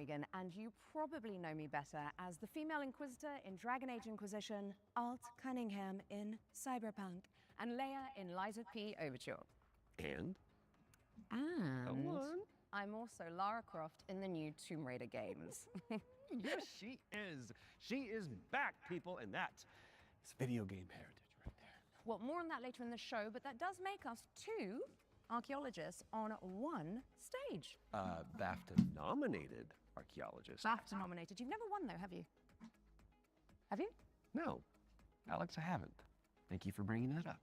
Regan, and you probably know me better as the female Inquisitor in Dragon Age Inquisition, Alt Cunningham in Cyberpunk, and Leia in Lies of P Overture. And I'm also Lara Croft in the new Tomb Raider games. yes, she is. She is back, people, and that is video game heritage right there. Well, more on that later in the show, but that does make us two archaeologists on one stage. BAFTA-nominated archaeologist. BAFTA-nominated. You've never won, though, have you? Have you? No, Alex, I haven't. Thank you for bringing that up.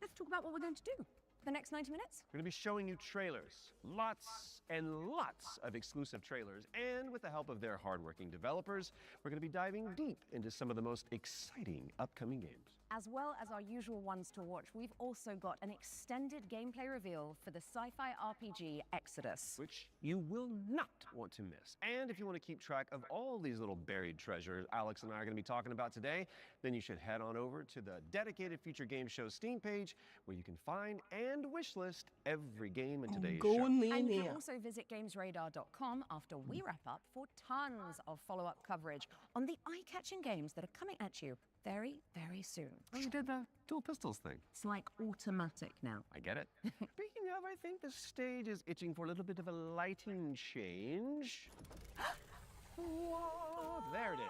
Let's talk about what we're going to do for the next 90 minutes. We're going to be showing you trailers, lots and lots of exclusive trailers, and with the help of their hardworking developers, we're going to be diving deep into some of the most exciting upcoming games. As well as our usual ones to watch, we've also got an extended gameplay reveal for the sci-fi RPG Exodus, which you will not want to miss. And if you want to keep track of all these little buried treasures Alex and I are going to be talking about today, then you should head on over to the dedicated Future Game Show Steam page, where you can find and wishlist every game in today's show. And you can also visit gamesradar.com after we wrap up for tons of follow-up coverage on the eye-catching games that are coming at you very, very soon. Oh, you did the dual pistols thing. It's like automatic now. I get it. Speaking of, I think the stage is itching for a little bit of a lighting change. Whoa, there it is.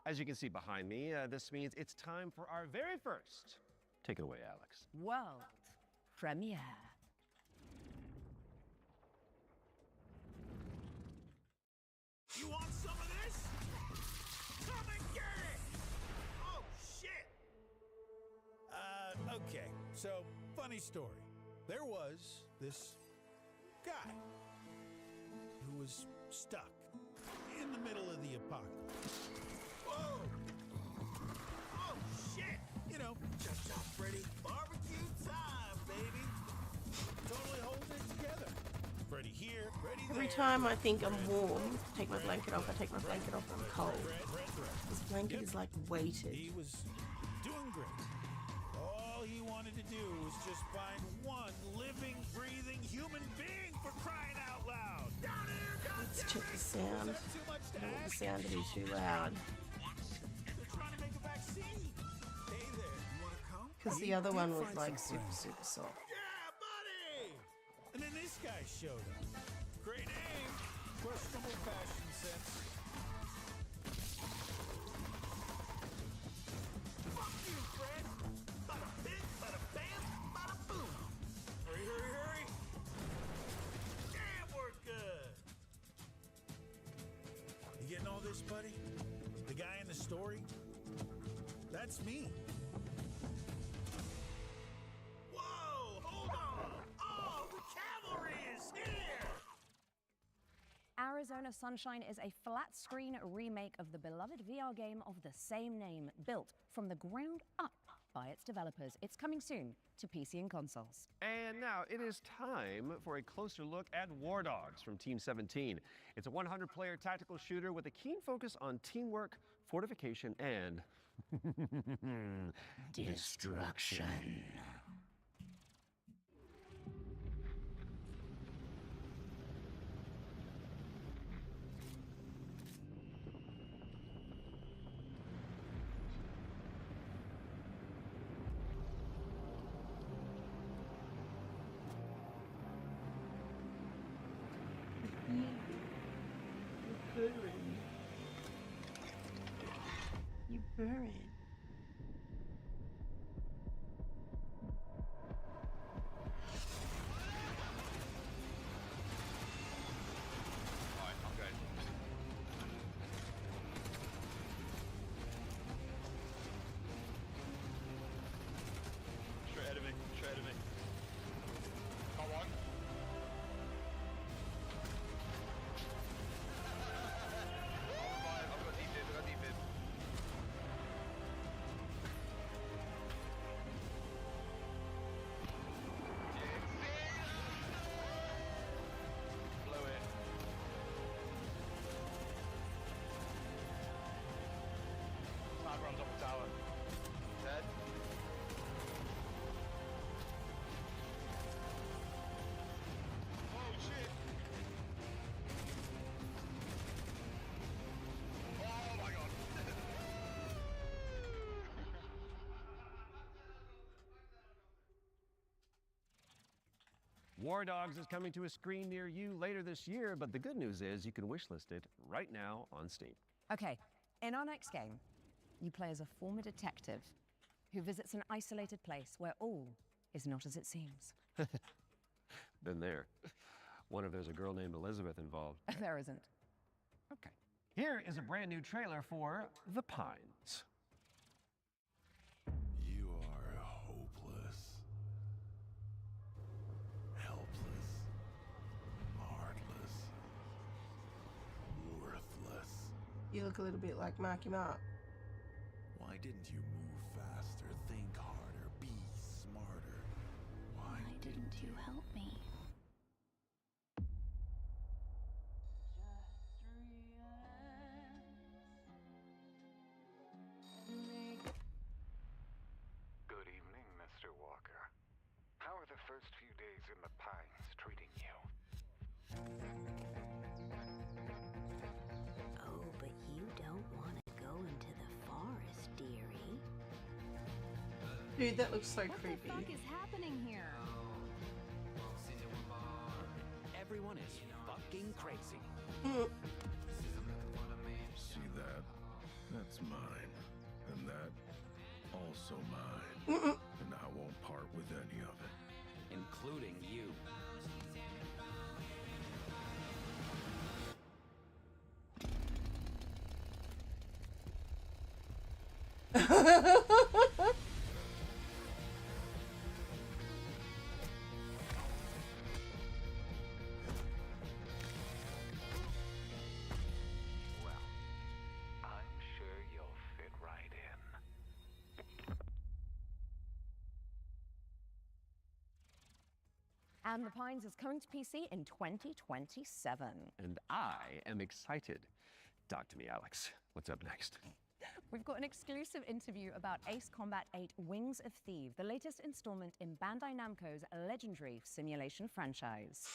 As you can see behind me, this means it's time for our very first. Take it away, Alex. World premiere. You want some of this? Come and get it! Oh, shit! Okay, so, funny story. There was this guy who was stuck in the middle of the apocalypse. Whoa! Oh, shit! You know, Chop Freddy, barbecue time, baby! Totally holding it together. Freddy here, Freddy there. Every time I think I'm warm, take my blanket off, I take my blanket off, I'm cold. This blanket is like weighted. He was doing great. All he wanted to do was just find one living, breathing human being, for crying out loud. Down here, Let's check the sound. I don't want the sound to be too loud. They're trying to make a vaccine. Hey there, you want to come? Because the other one was like super soft. Yeah, buddy! And then this guy showed up. Great name, questionable fashion sense. Fuck you, Fred! Bada bing, bada bam, bada boom! Hurry, hurry, hurry! Damn, we're good! You getting all this, buddy? The guy in the story? That's me. Whoa, hold on! Oh, the cavalry is here! Arizona Sunshine is a flat-screen remake of the beloved VR game of the same name, built from the ground up by its developers. It's coming soon to PC and consoles. And now it is time for a closer look at War Dogs from Team 17. It's a 100-player tactical shooter with a keen focus on teamwork, fortification, and destruction. You burn. Alright, I'm going. Straight ahead of me, straight ahead of me. Got one. I've got deep in, I've got deep in. War Dogs is coming to a screen near you later this year, but the good news is you can wishlist it right now on Steam. Okay, in our next game, you play as a former detective who visits an isolated place where all is not as it seems. Been there. Wonder if there's a girl named Elizabeth involved. There isn't. Okay. Here is a brand new trailer for The Pines. You are hopeless, helpless, heartless, worthless. You look a little bit like Marky Mark. Why didn't you move faster, think harder, be smarter? Why Didn't you help me? Good evening, Mr. Walker. How are the first few days in the Pines treating you? Oh, but you don't want to go into the forest, dearie. Dude, that looks so creepy. What the fuck is happening here? Everyone is fucking crazy. see that? That's mine. And that also mine. And I won't part with any of it. Including you. Well, I'm sure you'll fit right in. And The Pines is coming to PC in 2027. And I am excited. Talk to me, Alex. What's up next? We've got an exclusive interview about Ace Combat 8 Wings of 𝗕𝗏, the latest installment in Bandai Namco's legendary simulation franchise.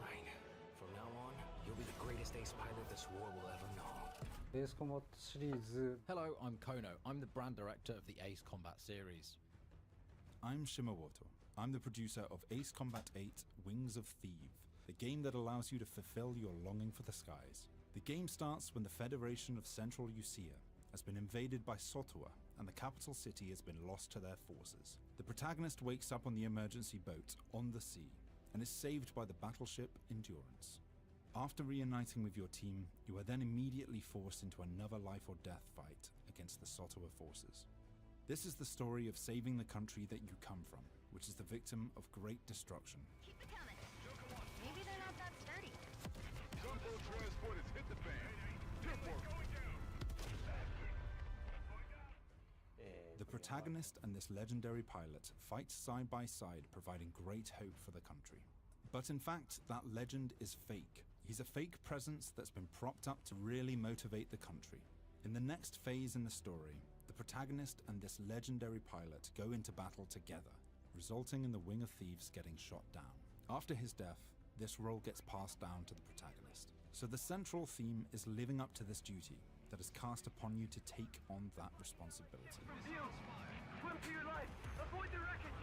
Right. From now on, you'll be the greatest ace pilot this war will ever know. AEST Combat シリーズ Hello, I'm Kono. I'm the brand director of the Ace Combat series. I'm 𝗕𝗨𝗦𝗦𝗦. I'm the producer of Ace Combat 8 Wings of 𝗕𝗏, the game that allows you to fulfill your longing for the skies. The game starts when the Federation of Central Usia has been invaded by 𝗕𝗏𝗦 and the capital city has been lost to their forces. The protagonist wakes up on the emergency boat on the sea and is saved by the battleship Endurance. After reuniting with your team, you are then immediately forced into another life or death fight against the 𝗕𝗏𝗦 forces. This is the story of saving the country that you come from, which is the victim of great destruction. Keep it coming. Maybe they're not that sturdy. Transport has hit the fan. The protagonist and this legendary pilot fight side by side, providing great hope for the country. But in fact, that legend is fake. He's a fake presence that's been propped up to really motivate the country. In the next phase in the story, the protagonist and this legendary pilot go into battle together, resulting in the Wing of 𝗕𝗏s getting shot down. After his death, this role gets passed down to the protagonist. So the central theme is living up to this duty that is cast upon you to take on that responsibility. Swim for your life. Avoid the wreckage.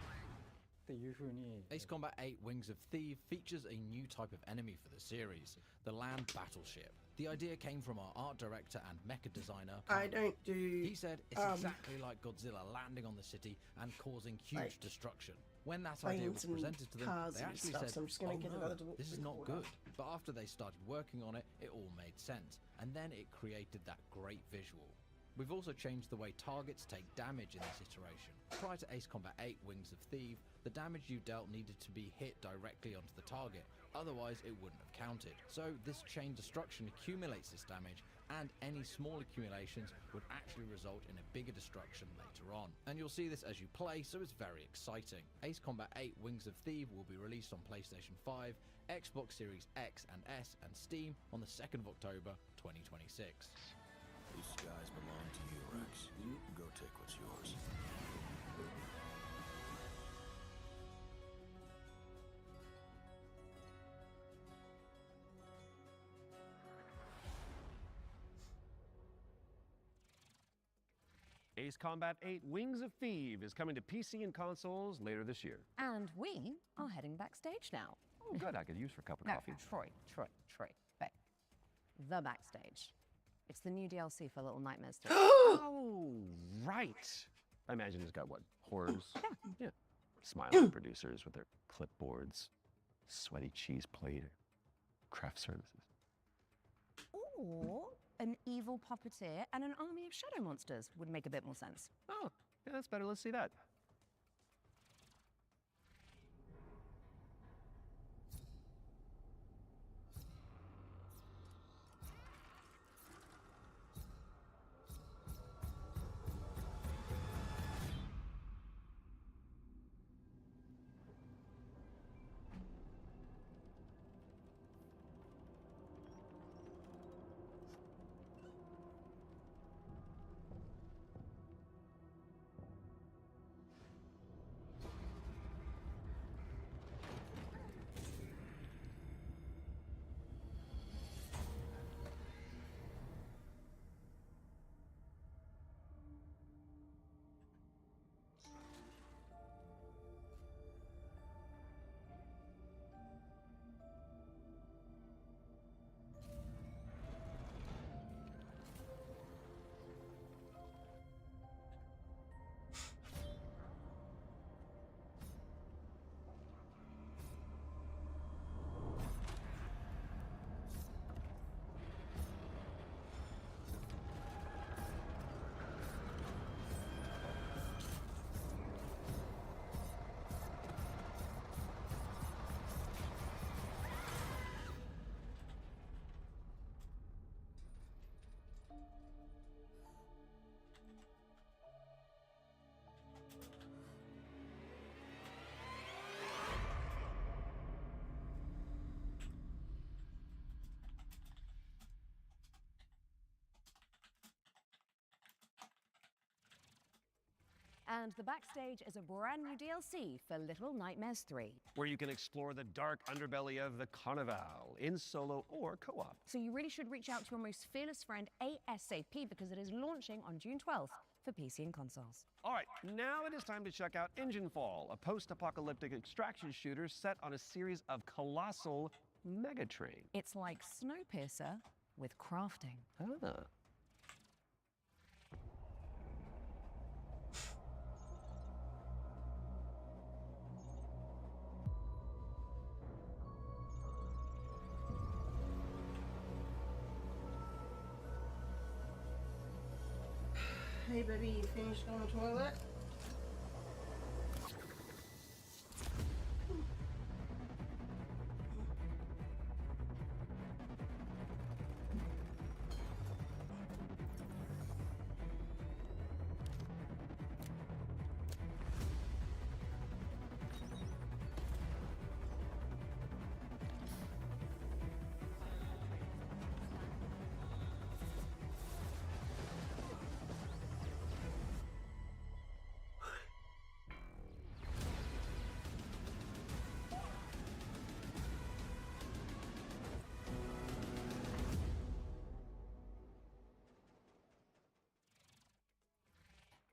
っていう風に Ace Combat 8 Wings of 𝗕𝗏 features a new type of enemy for the series, the land battleship. The idea came from our art director and mecha designer. I don't do. He said it's exactly like Godzilla landing on the city and causing huge like destruction. When that idea was planes and presented to them, cars they and actually stuff, said, so I'm just gonna "Oh get no, another this is not recorder." good." But after they started working on it, it all made sense, and then it created that great visual. We've also changed the way targets take damage in this iteration. Prior to Ace Combat 8 Wings of 𝗕𝗏, the damage you dealt needed to be hit directly onto the target, otherwise it wouldn't have counted. So this chain destruction accumulates this damage, and any small accumulations would actually result in a bigger destruction later on. And you'll see this as you play, so it's very exciting. Ace Combat 8 Wings of 𝗕𝗏 will be released on PlayStation 5, Xbox Series X and S, and Steam on the 2nd of October 2026. These skies belong to you, Rex. Go take what's yours. Ace Combat 8 Wings of Thieves is coming to PC and consoles later this year. And we are heading backstage now. Oh, good. I could use for a cup of No, coffee. Troy, back. The backstage. It's the new DLC for Little Nightmares 3. Oh, right. I imagine it's got what? Horrors? Yeah. Smiling producers with their clipboards, sweaty cheese plate, craft services. Or an evil puppeteer and an army of shadow monsters would make a bit more sense. Oh, yeah, that's better. Let's see that. And the backstage is a brand new DLC for Little Nightmares 3. Where you can explore the dark underbelly of the Carnival in solo or co-op. So you really should reach out to your most fearless friend ASAP because it is launching on June 12th for PC and consoles. All right, now it is time to check out Engine Fall, a post-apocalyptic extraction shooter set on a series of colossal megatrain. It's like Snowpiercer with crafting. Ah. Hey baby, you finished on the toilet?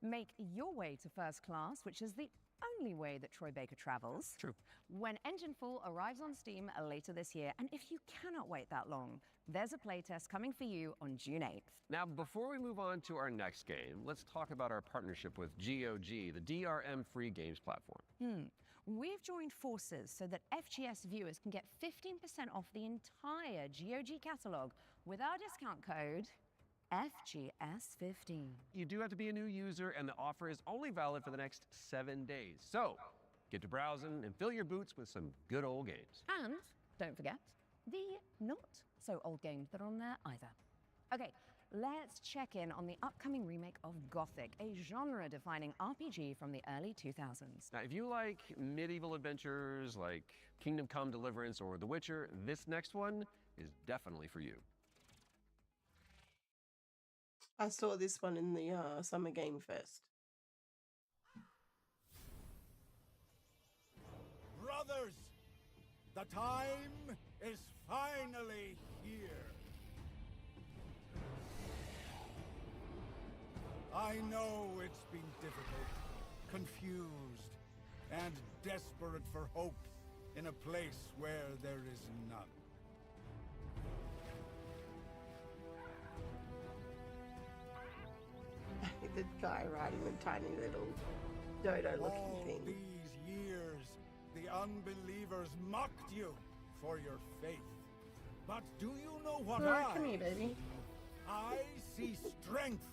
Make your way to first class, which is the only way that Troy Baker travels. True. When Engine Fall arrives on Steam later this year, and if you cannot wait that long, there's a playtest coming for you on June 8th. Now, before we move on to our next game, let's talk about our partnership with GOG, the DRM free games platform. We've joined forces so that FGS viewers can get 15% off the entire GOG catalog with our discount code FGS15. You do have to be a new user, and the offer is only valid for the next 7 days. So, get to browsing and fill your boots with some good old games. And don't forget the not so old games that are on there either. Okay, let's check in on the upcoming remake of Gothic, a genre-defining RPG from the early 2000s. Now, if you like medieval adventures like Kingdom Come Deliverance or The Witcher, this next one is definitely for you. I saw this one in the Summer Game Fest. Brothers, the time is finally here. I know it's been difficult, confused, and desperate for hope in a place where there is none. The guy riding the tiny little dodo-looking All thing. these years, the unbelievers mocked you for your faith. But do you know what Alright, I come here, baby. see? I see strength.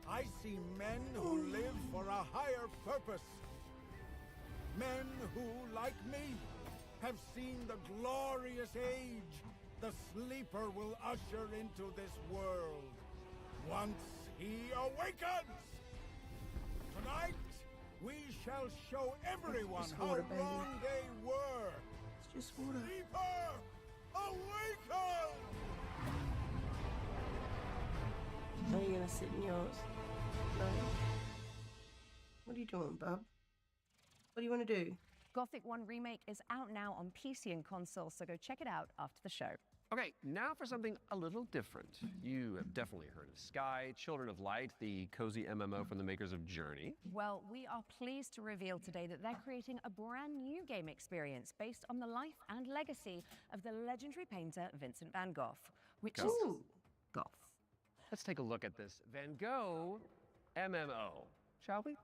I see men who live for a higher purpose. Men who, like me, have seen the glorious age the Sleeper will usher into this world. Once he awakens! Tonight, we shall show everyone Just how water, baby. wrong they were. It's just water. Sleeper, awaken! Are you gonna sit in yours? No? What are you doing, bub? What do you want to do? Gothic 1 Remake is out now on PC and console, so go check it out after the show. Okay, now for something a little different. You have definitely heard of Sky, Children of Light, the cozy MMO from the makers of Journey. Well, we are pleased to reveal today that they're creating a brand new game experience based on the life and legacy of the legendary painter Vincent van Gogh, which is Ooh. Goth. Let's take a look at this Van Gogh MMO, shall we?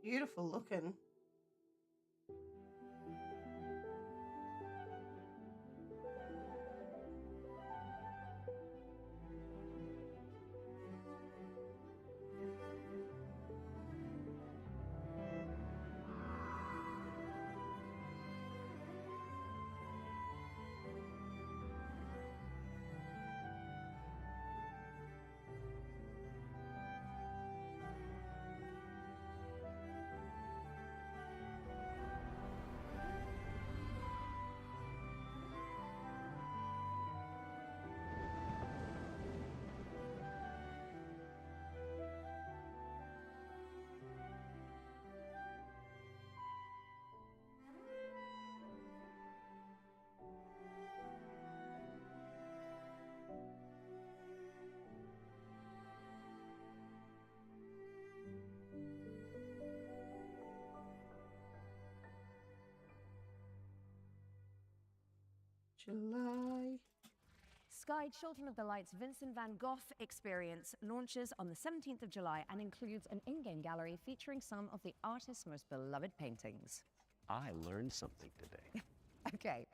Beautiful looking. July. Sky Children of the Light's Vincent van Gogh experience launches on the 17th of July and includes an in-game gallery featuring some of the artist's most beloved paintings. I learned something today. Okay,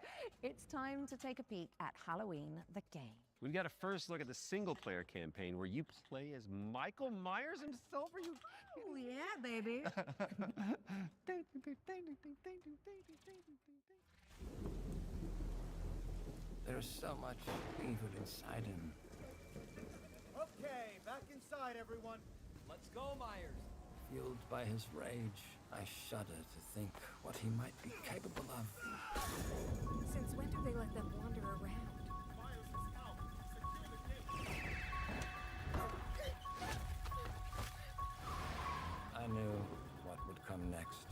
it's time to take a peek at Halloween the game. We've got a first look at the single-player campaign where you play as Michael Myers himself. Are you? Oh yeah, baby. There's so much evil inside him. Okay, back inside, everyone. Let's go, Myers. Fueled by his rage, I shudder to think what he might be capable of. Since when do they let them wander around? I knew what would come next.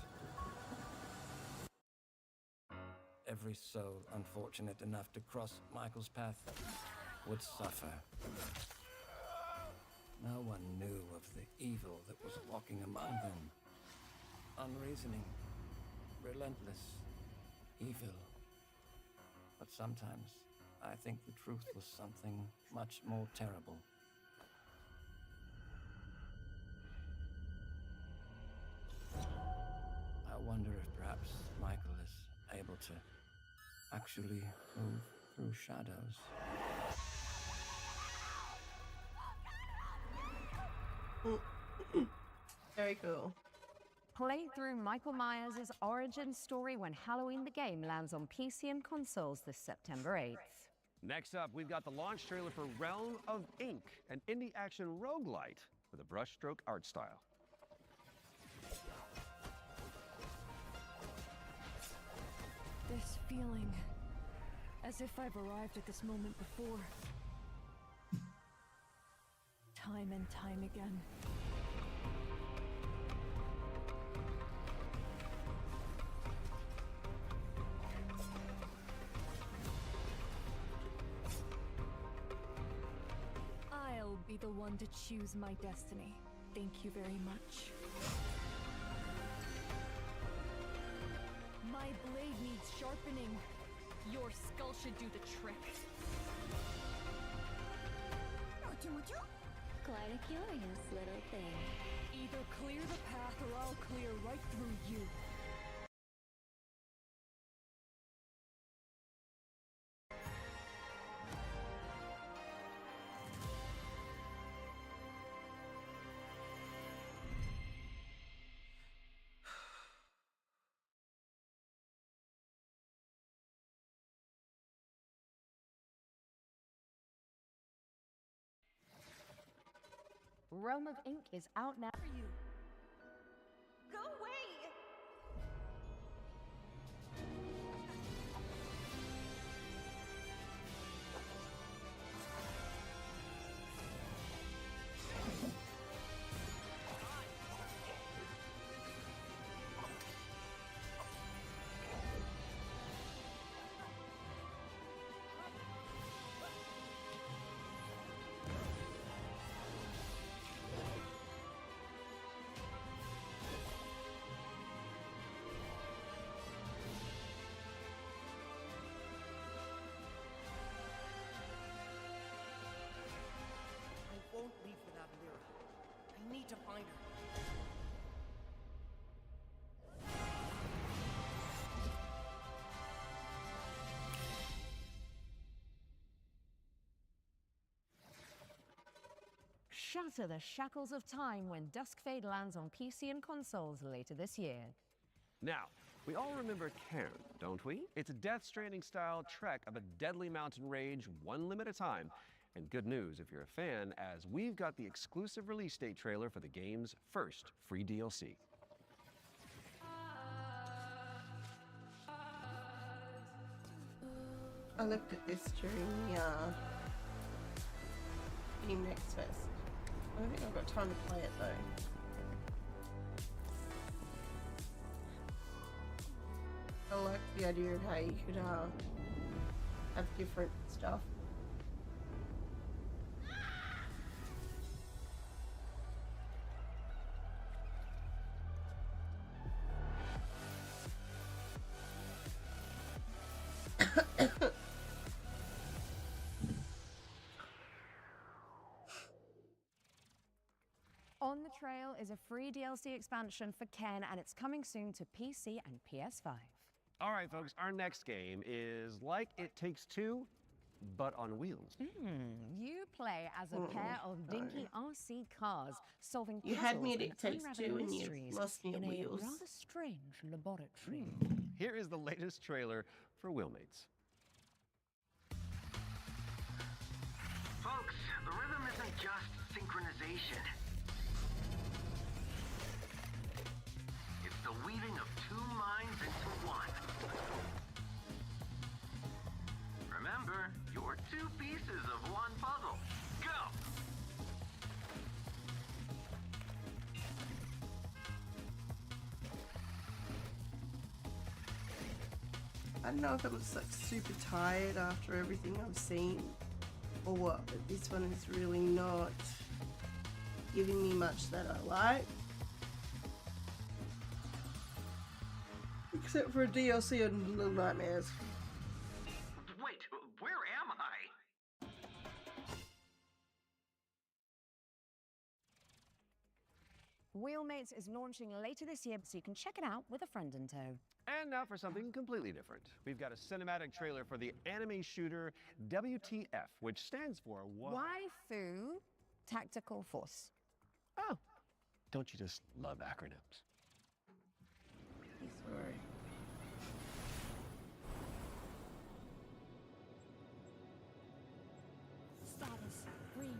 Every soul unfortunate enough to cross Michael's path would suffer. No one knew of the evil that was walking among them. Unreasoning, relentless, evil. But sometimes I think the truth was something much more terrible. I wonder if perhaps Michael is able to actually move through shadows. Very cool. Play through Michael Myers' origin story when Halloween the game lands on PC and consoles this September 8th. Next up, we've got the launch trailer for Realm of Ink, an indie action roguelite with a brushstroke art style. This feeling as if I've arrived at this moment before. Time and time again. I'll be the one to choose my destiny. Thank you very much. My blade needs sharpening. Your skull should do the trick. Quite a curious little thing. Either clear the path or I'll clear right through you. Realm of Ink is out now. Go away! I won't leave without Lyra. I need to find her. Shatter the shackles of time when Duskfade lands on PC and consoles later this year. Now, we all remember Cairn, don't we? It's a Death Stranding-style trek of a deadly mountain rage, one limb at a time. And good news if you're a fan, as we've got the exclusive release date trailer for the game's first free DLC. I looked at this during the Games Fest. I don't think I've got time to play it though. I like the idea of how you could have different stuff. On the Trail is a free DLC expansion for Ken, and it's coming soon to PC and PS5. All right, folks, our next game is like It Takes Two, but on wheels. You play as a pair of dinky RC cars, solving You had me at puzzles It Takes and Two unraveling and you mysteries lost me at in a wheels. rather strange laboratory. Here is the latest trailer for Wheelmates. Folks, the rhythm isn't just synchronization. It's the weaving of two minds into one. Remember, you're two pieces of one puzzle. Go! I don't know if I'm just like super tired after everything I've seen or what, but this one is really not giving me much that I like. Except for a DLC and Little Nightmares. Wait, where am I? Wheelmates is launching later this year, so you can check it out with a friend in tow. And now for something completely different. We've got a cinematic trailer for the anime shooter WTF, which stands for Waifu Tactical Force. Oh, don't you just love acronyms? Sorry. Status green.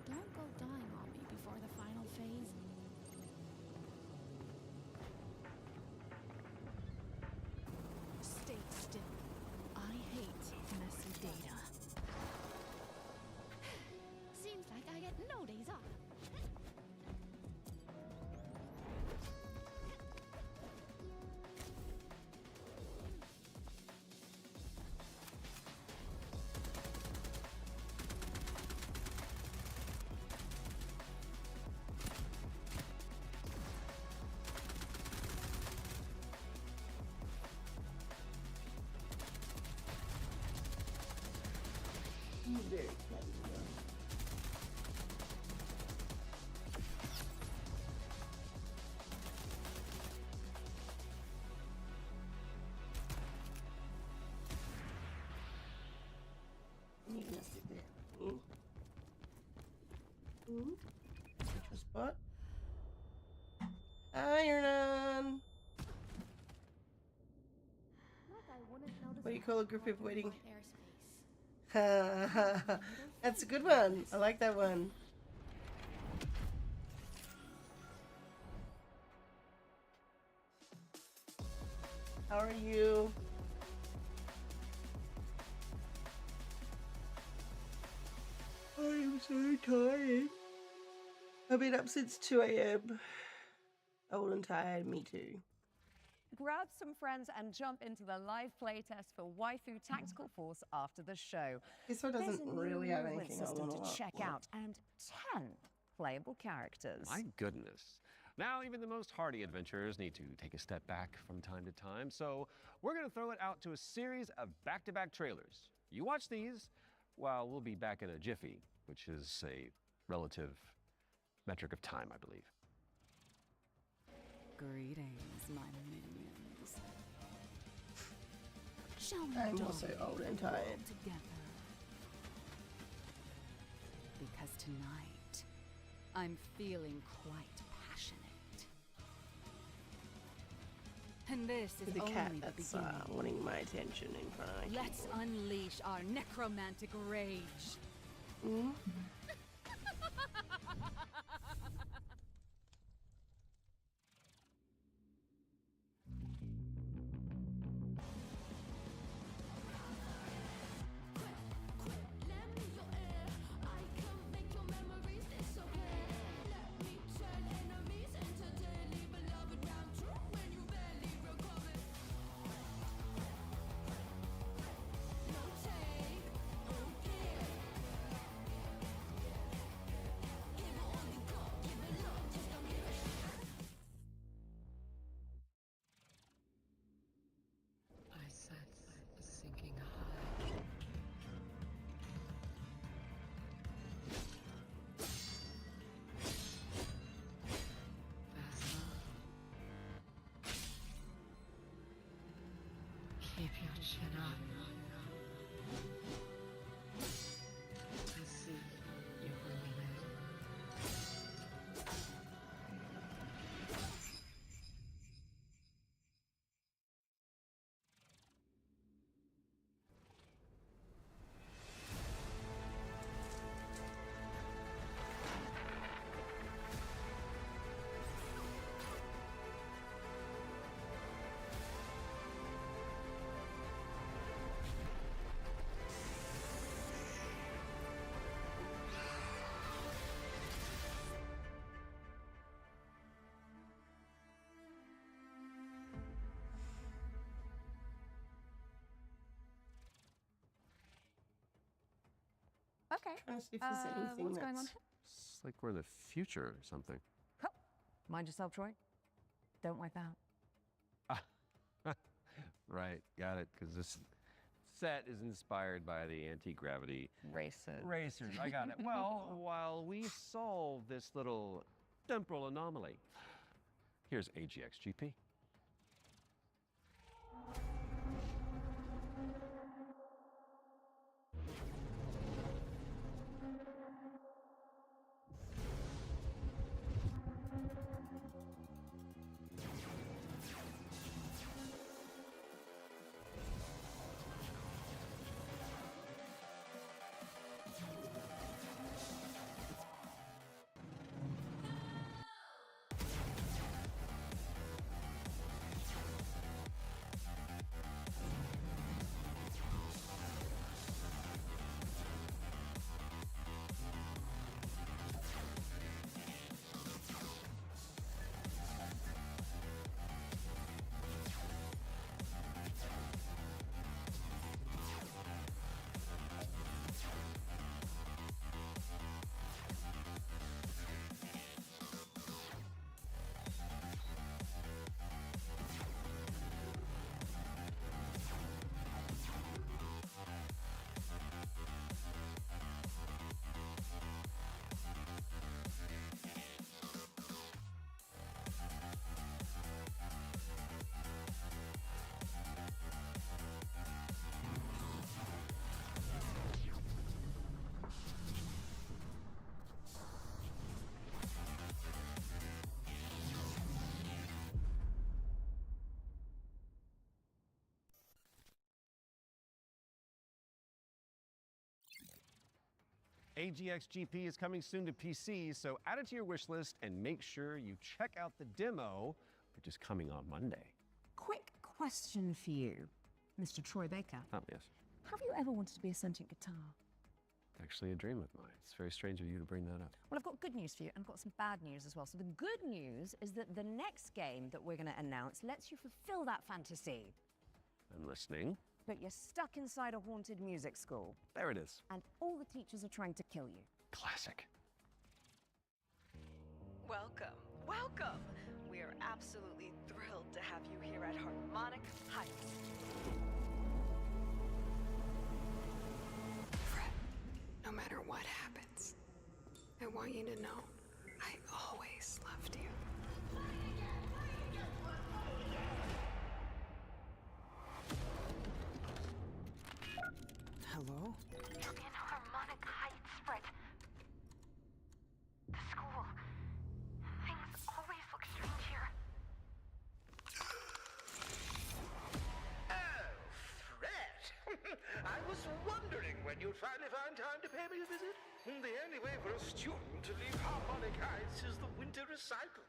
Don't go dying on me before the final phase. State What? Iron on. What do you call a group of waiting? That's a good one. I like that one. How are you? I am so tired. I've been up since 2 a.m. Old and tired, me too. Grab some friends and jump into the live playtest for Waifu Tactical Force after the show. This one doesn't really have anything I system want to check out and 10 playable characters. My goodness. Now, even the most hardy adventurers need to take a step back from time to time, so we're going to throw it out to a series of back-to-back trailers. You watch these while we'll be back in a jiffy, which is a relative metric of time, I believe. Greetings, my minions. Shall we I'm dive also old and tired. together? Because tonight, I'm feeling quite passionate. And this is The only cat the that's beginning. wanting my attention in front of my Let's keyboard. unleash our necromantic rage. Mm? I sense a sinking high. Vessel, keep your chin up. I see you believe it. Okay. Trying to see if there's anything what's going on that's- here? It's like we're in the future or something. Oh, mind yourself, Troy. Don't wipe out. Right, got it, because this set is inspired by the anti-gravity racers. I got it. Well, while we solve this little temporal anomaly, here's AGXGP. AGX GP is coming soon to PC, so add it to your wish list and make sure you check out the demo, which is coming on Monday. Quick question for you, Mr. Troy Baker. Oh, yes. Have you ever wanted to be a sentient guitar? Actually, a dream of mine. It's very strange of you to bring that up. Well, I've got good news for you, and I've got some bad news as well. So the good news is that the next game that we're going to announce lets you fulfill that fantasy. I'm listening. But you're stuck inside a haunted music school. There it is. And all the teachers are trying to kill you. Classic. Welcome, welcome! We are absolutely thrilled to have you here at Harmonic Heights. Fred, no matter what happens, I want you to know I always loved you. Hello? You're in Harmonic Heights, Fred. The school. Things always look strange here. Oh, Fred! I was wondering when you'd finally find time to pay me a visit. The only way for a student to leave Harmonic Heights is the winter recycle.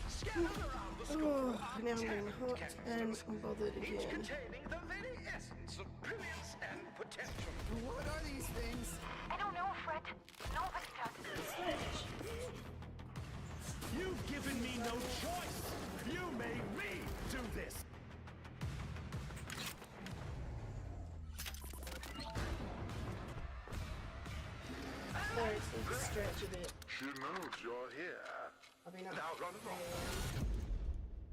Scattered around the school are now I'm 10 getting hot and candles, I'm bothered each again. containing the very essence of brilliance and potential. What are these things? I don't know, Fred. Nobody does. You've given me no choice! You made me do this! Sorry, it's need to stretch a bit. She knows you're here. I mean, now run along.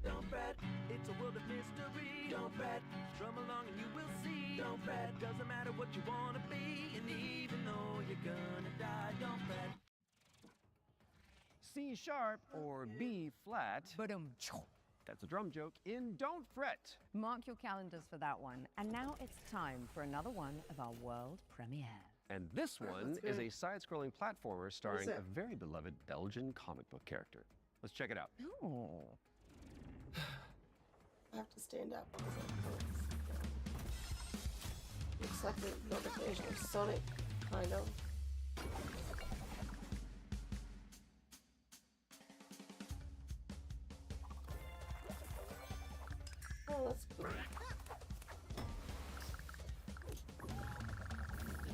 Don't fret, it's a world of mystery. Don't fret, drum along and you will see. Don't fret, doesn't matter what you wanna be, and even though you're gonna die, don't fret. C sharp or B flat. That's a drum joke in Don't Fret. Mark your calendars for that one. And now it's time for another one of our world premiere. And this one is a side-scrolling platformer starring it? a very beloved Belgian comic book character. Let's check it out. Oh. I have to stand up. Looks like another version of Sonic, kind of. Oh, that's cool.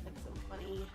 Like some funny,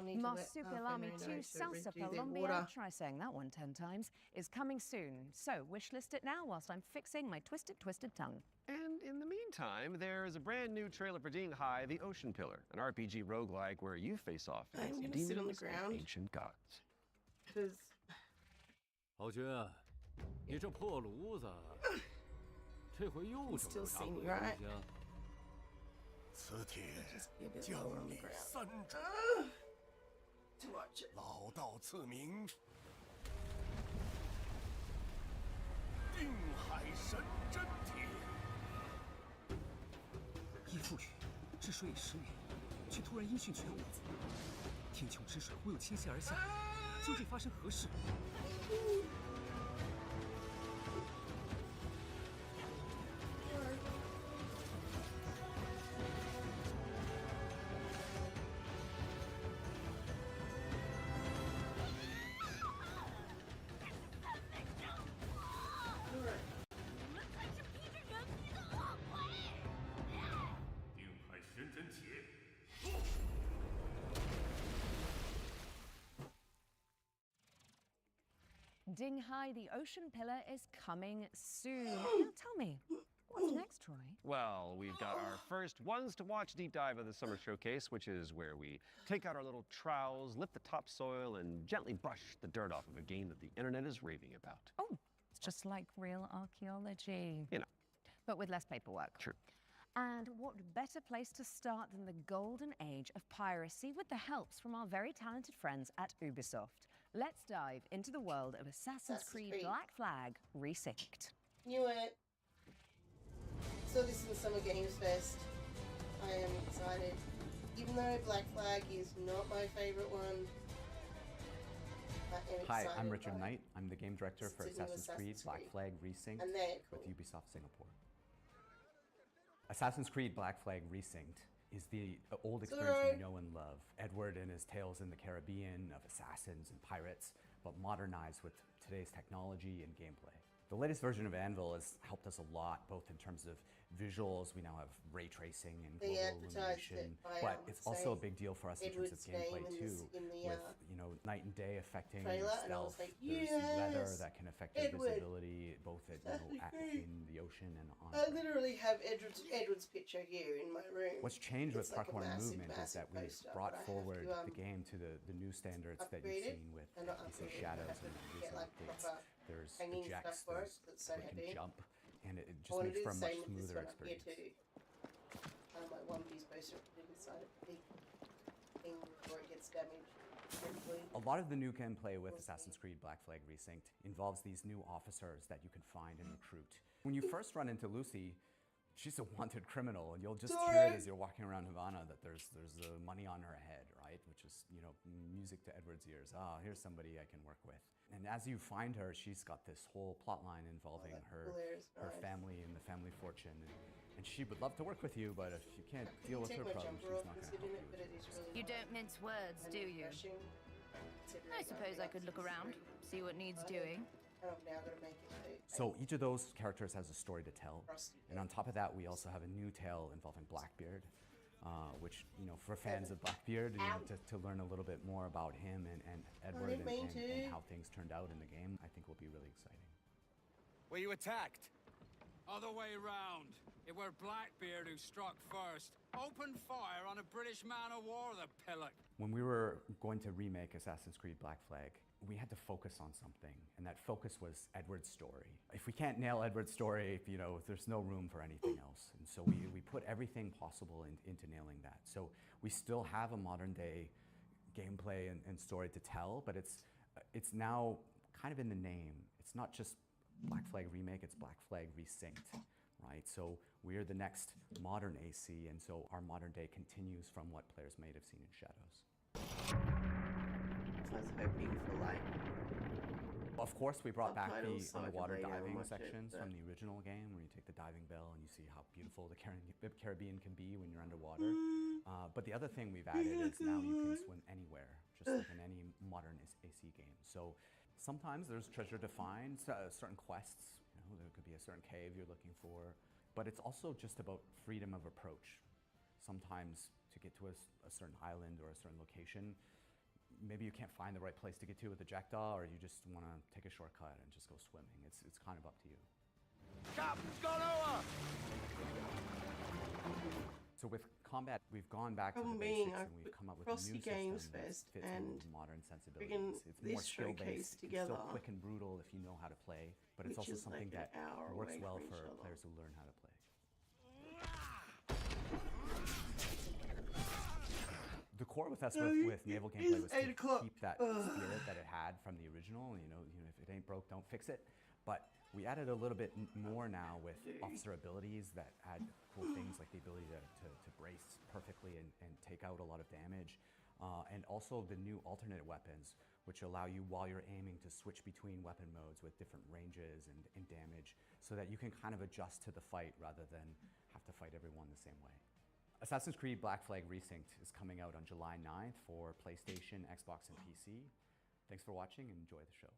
Marsupilami 2 Salsa Colombia, try saying that one 10 times, is coming soon. So wishlist it now whilst I'm fixing my twisted tongue. And in the meantime, there is a brand new trailer for 𝗕𝗨𝗦𝗦, The Ocean Pillar, an RPG roguelike where you face off against I'm gonna demons sit on the and ground. ancient gods. Because 豪爵，你这破炉子，这回又整了啥鬼东西啊？此帖 give it 降 lower on the 礼 ground. 三尺， To watch it. 老道赐名，定海神针帖。依父语，治水已10年，却突然音讯全无。天穹之水忽又倾泻而下，究竟发生何事？ 定海神针帖。 Wow, 𝗕𝗨𝗦𝗦, the ocean pillar, is coming soon. Now tell me, what's next, Troy? Well, we've got our first ones to watch deep dive of the summer showcase, which is where we take out our little trowels, lift the topsoil, and gently brush the dirt off of a game that the internet is raving about. Oh, it's just like real archaeology. You know. But with less paperwork. True. And what better place to start than the golden age of piracy with the helps from our very talented friends at Ubisoft. Let's dive into the world of Assassin's Creed Black Flag Resynced. Knew it. Saw this in Summer Games Fest. I am excited. Even though Black Flag is not my favorite one, I am excited. Hi, I'm Richard Knight. I'm the game director for Assassin's Creed Black Flag Resynced And they're cool. with Ubisoft Singapore. Assassin's Creed Black Flag Resynced is the old experience we know and love. Edward and his tales in the Caribbean of assassins and pirates, but modernized with today's technology and gameplay. The latest version of Anvil has helped us a lot, both in terms of visuals. We now have ray tracing and global illumination, but it's also a big deal for us in terms of gameplay too, with night and day affecting stealth. There's weather that can affect your visibility, both in the ocean and on. I literally have Edward's picture here in my room. What's changed with Parkour and Movement is that we've brought forward the game to the new standards that you've seen with shadows and recent updates. There's ejects, we can jump, and it just makes for a much smoother experience. My One Piece poster put inside a big thing before it gets damaged. A lot of the new gameplay with Assassin's Creed Black Flag Resynced involves these new officers that you can find and recruit. When you first run into Lucy, she's a wanted criminal, and you'll just hear it as you're walking around Havana that there's money on her head, right? Which is, music to Edward's ears. Ah, here's somebody I can work with. And as you find her, she's got this whole plot line involving her family and the family fortune. And she would love to work with you, but if you can't deal with her problems, she's not going to help you. You don't mince words, do you? I suppose I could look around, see what needs doing. So each of those characters has a story to tell. And on top of that, we also have a new tale involving Blackbeard, which, for fans of Blackbeard, to learn a little bit more about him and Edward and how things turned out in the game, I think will be really exciting. Were you attacked? Other way round. It were Blackbeard who struck first. Opened fire on a British man of war, the pillock. When we were going to remake Assassin's Creed Black Flag, we had to focus on something, and that focus was Edward's story. If we can't nail Edward's story, there's no room for anything else. And so we put everything possible into nailing that. So we still have a modern day gameplay and story to tell, but it's now kind of in the name. It's not just Black Flag Remake, it's Black Flag Resynced, right? So we're the next modern AC, and so our modern day continues from what players may have seen in Shadows. I was hoping for Of course, we brought back the underwater diving sections from the original game, where you take the diving bell and you see how beautiful the Caribbean can be when you're underwater. But the other thing we've added is now you can swim anywhere, just like in any modern AC game. So sometimes there's treasure to find, certain quests. There could be a certain cave you're looking for, but it's also just about freedom of approach. Sometimes to get to a certain island or a certain location, maybe you can't find the right place to get to with the jackdaw, or you just want to take a shortcut and just go swimming. It's kind of up to you. Captain's gone over! So with combat, we've gone back to the basics and we've come up with a new system that fits in modern sensibilities. It's more skill-based, it's still quick and brutal if you know how to play, but it's also something that works well for players who learn how to play. The core with us with naval gameplay was to keep that spirit that it had from the original. If it ain't broke, don't fix it. But we added a little bit more now with officer abilities that add cool things like the ability to brace perfectly and take out a lot of damage. And also the new alternate weapons, which allow you, while you're aiming, to switch between weapon modes with different ranges and damage, so that you can kind of adjust to the fight rather than have to fight everyone the same way. Assassin's Creed Black Flag Resynced is coming out on July 9th for PlayStation, Xbox, and PC. Thanks for watching and enjoy the show.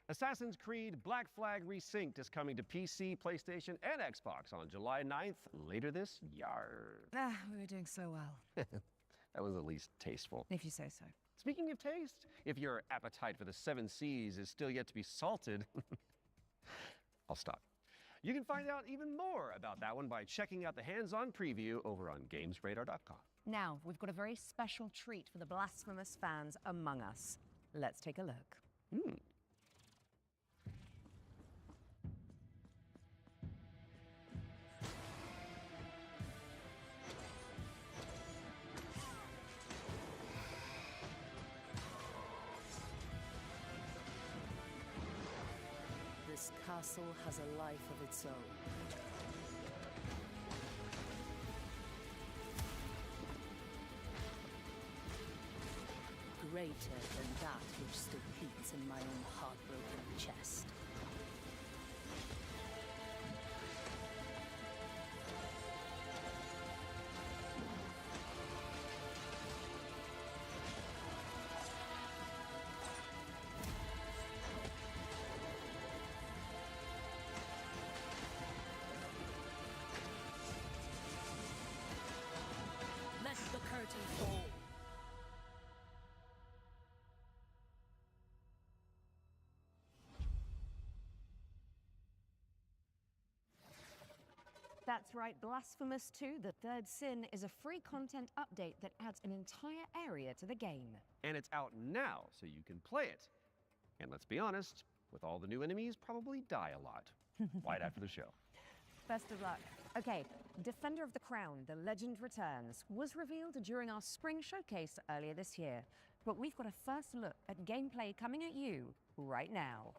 Assassin's Creed Black Flag Resynced is coming to PC, PlayStation, and Xbox on July 9th, later this year. We were doing so well. That was at least tasteful. If you say so. Speaking of taste, if your appetite for the 7 Seas is still yet to be salted, I'll stop. You can find out even more about that one by checking out the hands-on preview over on GamesRadar.com. Now, we've got a very special treat for the blasphemous fans among us. Let's take a look. This castle has a life of its own. Greater than that which still beats in my own heartbroken chest. Let the curtain fall. That's right, Blasphemous 2, The Third Sin, is a free content update that adds an entire area to the game. And it's out now, so you can play it. And let's be honest, with all the new enemies, probably die a lot. Right after the show. Best of luck. Okay, Defender of the Crown, The Legend Returns, was revealed during our spring showcase earlier this year. But we've got a first look at gameplay coming at you right now.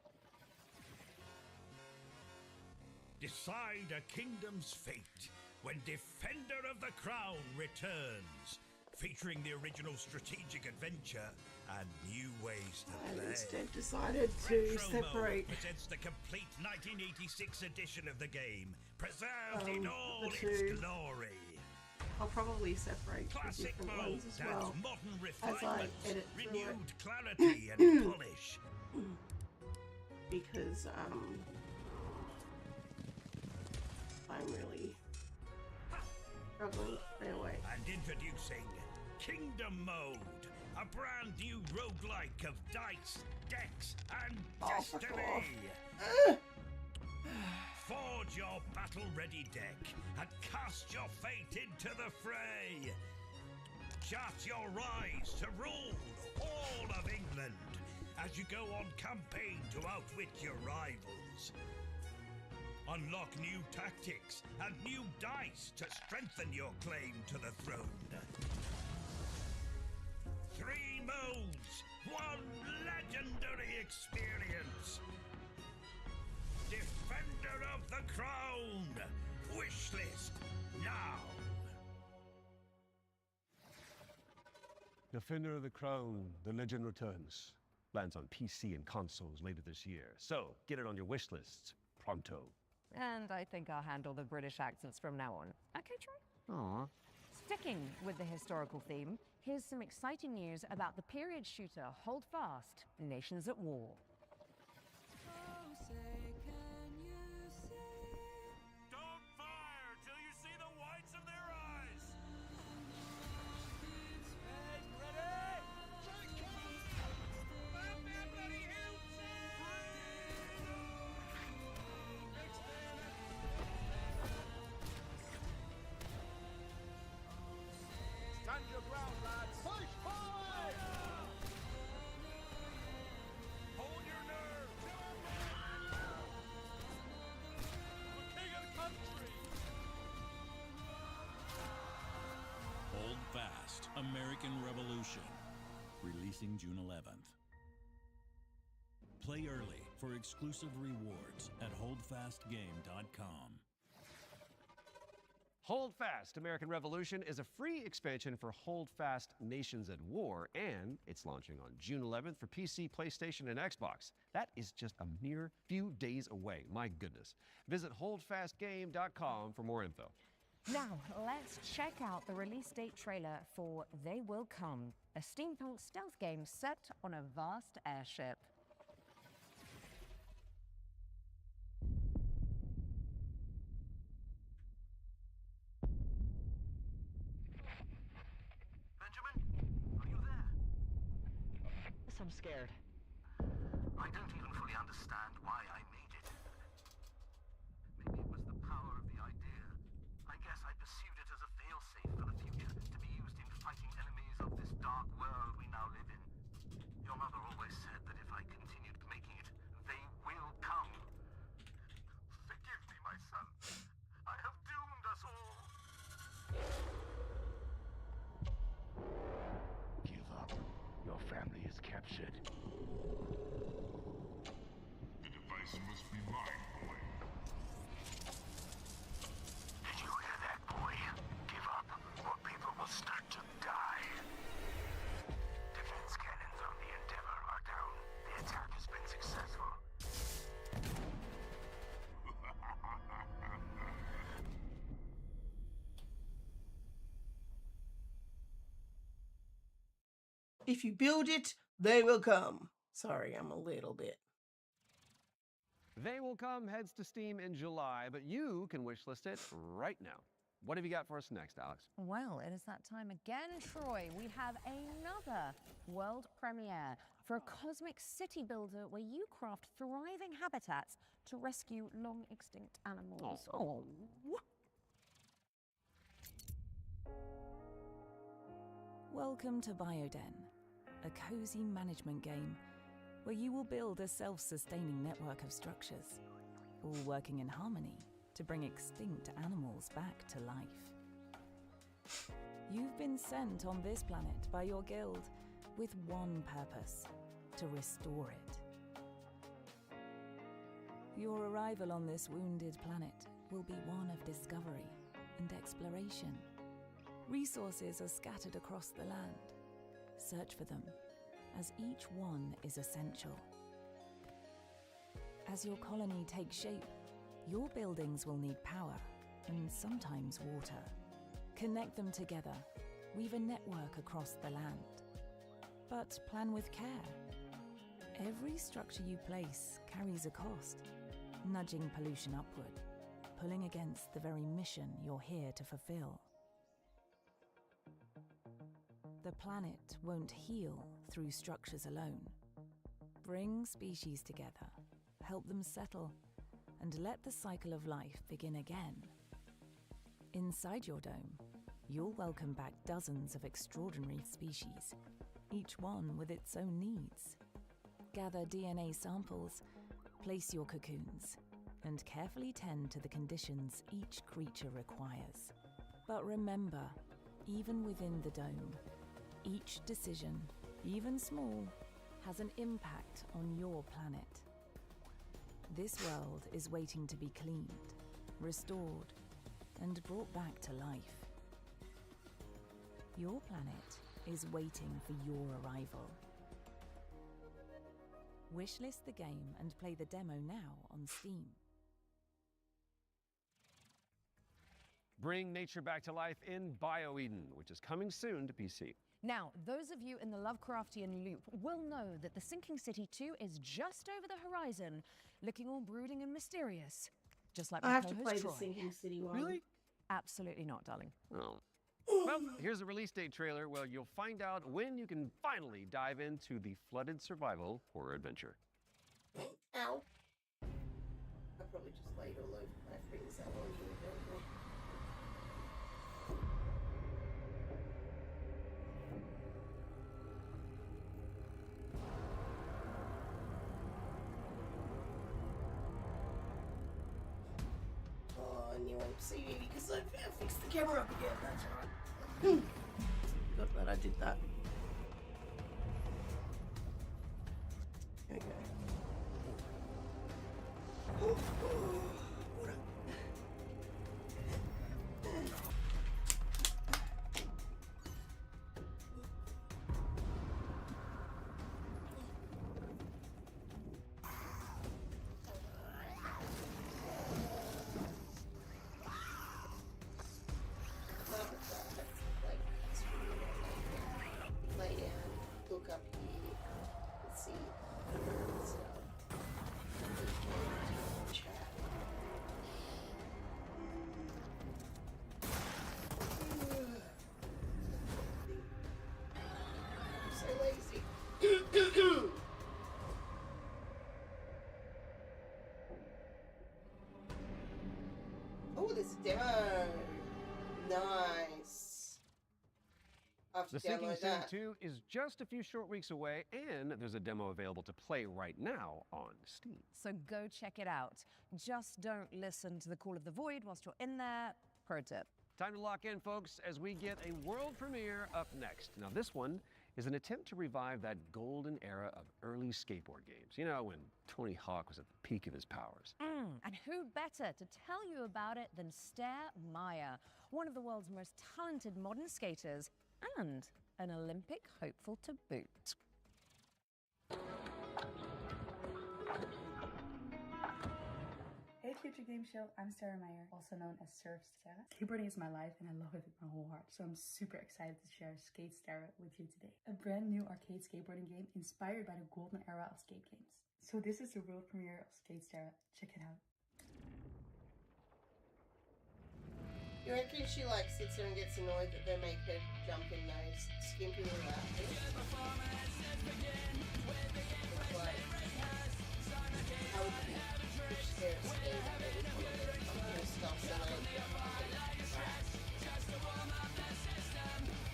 Decide a kingdom's fate when Defender of the Crown returns, featuring the original strategic adventure and new ways to play. I instead decided to separate. Presents the complete 1986 edition of the game, preserved in all the its two. glory. I'll probably separate the Classic different mode ones as adds well modern as I refinement, edit through it. renewed clarity and polish. Because I'm really struggling to stay away. And introducing Kingdom Mode, a brand new roguelike of dice, decks, and destiny. Forge your battle-ready deck and cast your fate into the fray. Chart your rise to rule all of England as you go on campaign to outwit your rivals. Unlock new tactics and new dice to strengthen your claim to the throne. 3 modes, 1 legendary experience. Defender of the Crown. Wishlist now. Defender of the Crown, The Legend Returns. Lands on PC and consoles later this year. So, get it on your wish lists pronto. And I think I'll handle the British accents from now on. Okay, Troy? Aww. Sticking with the historical theme, here's some exciting news about the period shooter Hold Fast, Nations at War. Don't fire till you see the whites of their eyes! Ready? Stand your ground, lads! Push forward! Hold your nerve! The king of the country! Hold Fast, American Revolution. Releasing June 11th. Play early for exclusive rewards at holdfastgame.com. Hold Fast, American Revolution is a free expansion for Hold Fast Nations at War, and it's launching on June 11th for PC, PlayStation, and Xbox. That is just a mere few days away. My goodness. Visit holdfastgame.com for more info. Now, let's check out the release date trailer for They Will Come, a steampunk stealth game set on a vast airship. I'm scared. I don't even fully understand why I made it. Maybe it was the power of the idea. I guess I pursued it as a failsafe for the future, to be used in fighting enemies of this dark world we now live in. Your mother always said that if I continued making it, they will come. Forgive me, my son. I have doomed us all. Give up. Your family is captured. The device must be mine, boy. Did you hear that, boy? Give up, or people will start to die. Defense cannons on the Endeavor are down. The attack has been successful. If you build it, they will come. Sorry, I'm a little bit. They Will Come heads to Steam in July, but you can wishlist it right now. What have you got for us next, Alex? Well, it is that time again, Troy. We have another world premiere for a cosmic city builder where you craft thriving habitats to rescue long extinct animals. Oh. Welcome to Bioden, a cozy management game where you will build a self-sustaining network of structures, all working in harmony to bring extinct animals back to life. You've been sent on this planet by your guild with one purpose: to restore it. Your arrival on this wounded planet will be one of discovery and exploration. Resources are scattered across the land. Search for them, as each one is essential. As your colony takes shape, your buildings will need power and sometimes water. Connect them together, weave a network across the land. But plan with care. Every structure you place carries a cost, nudging pollution upward, pulling against the very mission you're here to fulfill. The planet won't heal through structures alone. Bring species together, help them settle, and let the cycle of life begin again. Inside your dome, you'll welcome back dozens of extraordinary species, each one with its own needs. Gather DNA samples, place your cocoons, and carefully tend to the conditions each creature requires. But remember, even within the dome, each decision, even small, has an impact on your planet. This world is waiting to be cleaned, restored, and brought back to life. Your planet is waiting for your arrival. Wishlist the game and play the demo now on Steam. Bring nature back to life in BioEden, which is coming soon to PC. Now, those of you in the Lovecraftian loop will know that the Sinking City 2 is just over the horizon, looking all brooding and mysterious. Just like my I have to co-host play Troy. the Sinking City one. Really? Absolutely not, darling. Oh. Well, here's a release date trailer where you'll find out when you can finally dive into the flooded survival horror adventure. Ow. I probably just laid all over my fingers that long, don't I? Oh, and you won't see me because I fixed the camera up again, that's right. Forgot that I did that. Here we go. Lay down, look up here, let's see, chat. it's a demo. Nice. The Sinking Sim 2 is just a few short weeks away, and there's a demo available to play right now on Steam. So go check it out. Just don't listen to the call of the void whilst you're in there. Pro tip. Time to lock in, folks, as we get a world premiere up next. Now, this one is an attempt to revive that golden era of early skateboard games. You know, when Tony Hawk was at the peak of his powers. And who better to tell you about it than 𝗕𝗨𝗦𝗜𝗡𝗦, one of the world's most talented modern skaters and an Olympic hopeful to boot. Hey Future Game Show, I'm 𝗕𝗨𝗦𝗜𝗡𝗦, also known as Surf Sarah. Skateboarding is my life and I love it with my whole heart, so I'm super excited to share Skate 𝗕𝗨𝗦𝗡𝗦 with you today. A brand new arcade skateboarding game inspired by the golden era of skate games. So this is the world premiere of Skate 𝗕𝗨𝗦𝗡𝗦. Check it out. You reckon she like sits there and gets annoyed that they make her jump in those skimpy little outfits? It's like, how would you push their skate out of it? Stuff so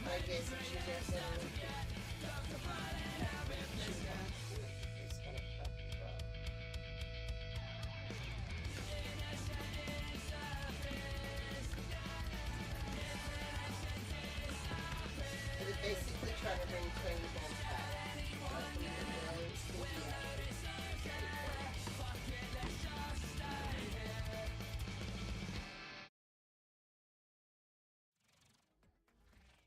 I guess if she's just it's kind of tough as well. But it basically trying to bring training balls back.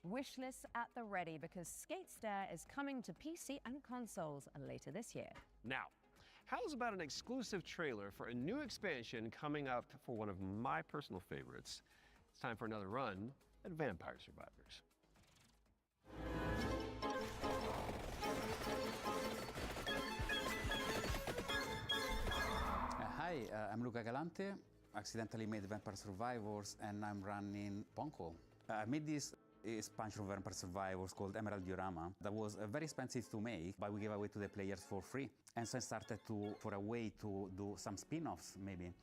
Wishlist at the ready because Skate 𝗕𝗨𝗦𝗡𝗦 is coming to PC and consoles later this year. Now, how's about an exclusive trailer for a new expansion coming up for one of my personal favorites? It's time for another run at Vampire Survivors. Hi, I'm 𝗕𝗨𝗦𝗡𝗦, accidentally made Vampire Survivors, and I'm running Ponko. I made this expansion of Vampire Survivors called Emerald Diorama that was very expensive to make, but we gave away to the players for free. And so I started for a way to do some spin-offs, maybe.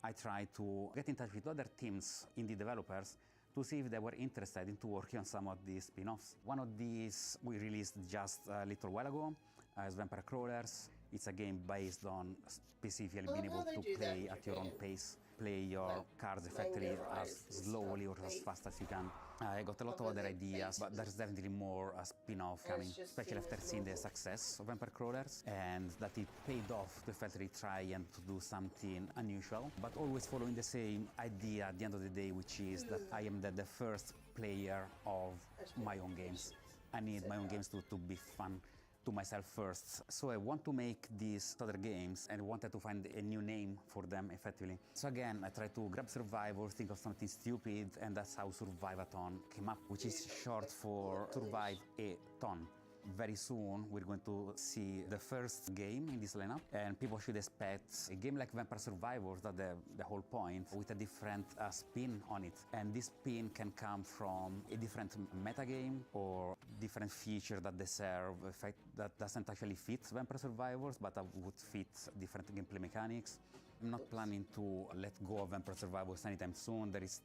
I tried to get in touch with other teams, indie developers, to see if they were interested into working on some of these spin-offs. One of these we released just a little while ago as Vampire Crawlers. It's a game based on specifically being able to play at your own pace, play your cards effectively as slowly or as fast as you can. I got a lot of other ideas, but there's definitely more spin-off coming, especially after seeing the success of Vampire Crawlers, and that it paid off to effectively try and to do something unusual, but always following the same idea at the end of the day, which is that I am the first player of my own games. I need my own games to be fun to myself first. So I want to make these other games and wanted to find a new name for them effectively. So again, I tried to grab Survivor, think of something stupid, and that's how Survive-a-thon came up, which is short for Survive a Ton. Very soon we're going to see the first game in this lineup, and people should expect a game like Vampire Survivors, that's the whole point, with a different spin on it. And this spin can come from a different metagame or different feature that they serve, effect that doesn't actually fit Vampire Survivors, but would fit different gameplay mechanics. I'm not planning to let go of Vampire Survivors anytime soon. There is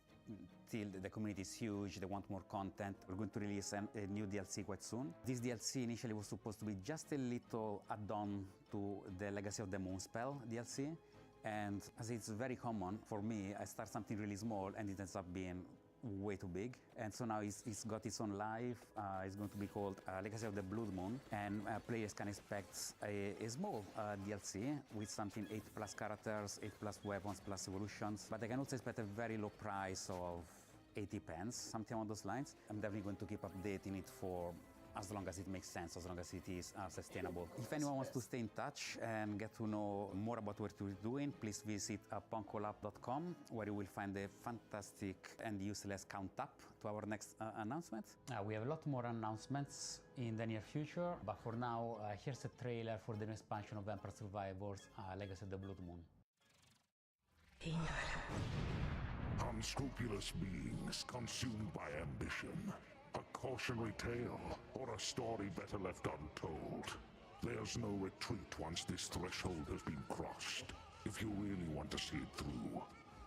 still, the community is huge, they want more content. We're going to release a new DLC quite soon. This DLC initially was supposed to be just a little add-on to the Legacy of the Moonspell DLC. And as it's very common for me, I start something really small and it ends up being way too big. And so now it's got its own life. It's going to be called Legacy of the Blood Moon, and players can expect a small DLC with something 8+ characters, 8+ weapons, plus evolutions. But I can also expect a very low price of 80 pence, something along those lines. I'm definitely going to keep updating it for as long as it makes sense, as long as it is sustainable. If anyone wants to stay in touch and get to know more about what we're doing, please visit ponkolab.com, where you will find a fantastic and useless count-up to our next announcement. We have a lot more announcements in the near future, but for now, here's a trailer for the new expansion of Vampire Survivors, Legacy of the Blood Moon. Unscrupulous beings consumed by ambition. A cautionary tale, or a story better left untold. There's no retreat once this threshold has been crossed. If you really want to see it through,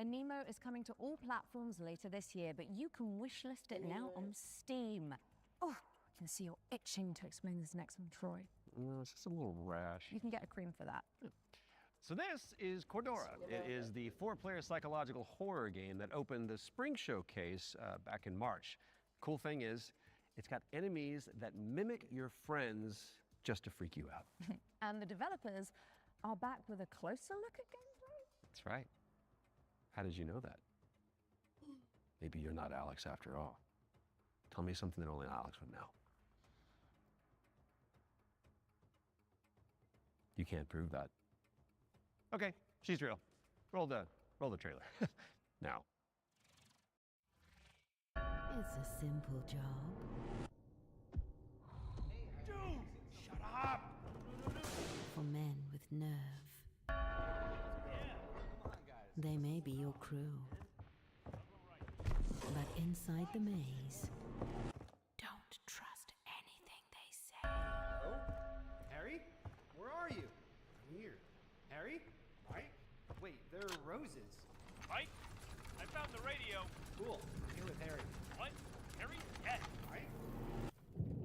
Anemo is coming to all platforms later this year, but you can wishlist it now on Steam. Oh, I can see you're itching to explain this next one, Troy. No, it's just a little rash. You can get a cream for that. So this is 𝗕𝗨𝗦𝗦. It is the 4-player psychological horror game that opened the spring showcase back in March. Cool thing is, it's got enemies that mimic your friends just to freak you out. And the developers are back with a closer look at gameplay. That's right. How did you know that? Maybe you're not Alex after all. Tell me something that only Alex would know. You can't prove that. Okay, she's real. Roll the trailer. Now. It's a simple job. Dude, shut up! For men with nerve. They may be your crew. But inside the maze, don't trust anything they say. Hello? Harry? Where are you? I'm here. Harry? Mike? Wait, there are roses. Mike, I found the radio. Cool. I'm here with Harry. What? Harry? Yes. Mike?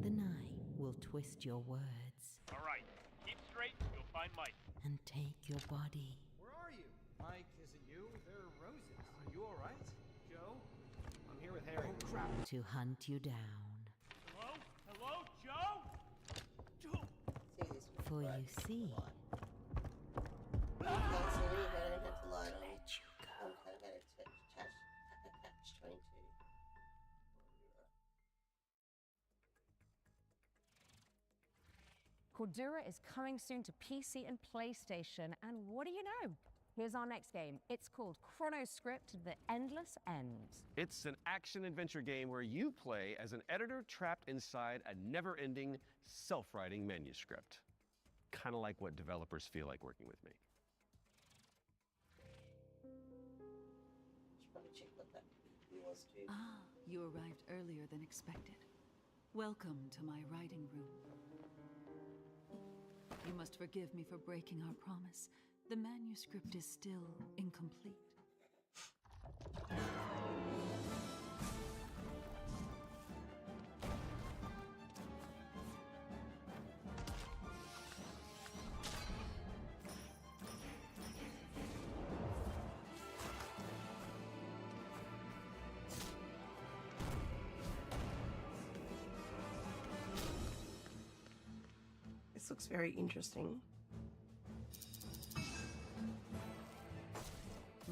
The night will twist your words All right. Keep straight. You'll find Mike. and take your body. Where are you? Mike, is it you? There are roses. Are you all right? Joe? I'm here with Harry. Oh, crap. To hunt you down. Hello? Hello, Joe? Joe? For you see, 𝗕𝗨𝗦𝗦 is coming soon to PC and PlayStation, and what do you know? Here's our next game. It's called 𝗕𝗨𝗦𝗧cript: The Endless End. It's an action-adventure game where you play as an editor trapped inside a never-ending, self-writing manuscript. Kind of like what developers feel like working with me. Ah, you arrived earlier than expected. Welcome to my writing room. You must forgive me for breaking our promise. The manuscript is still incomplete. This looks very interesting.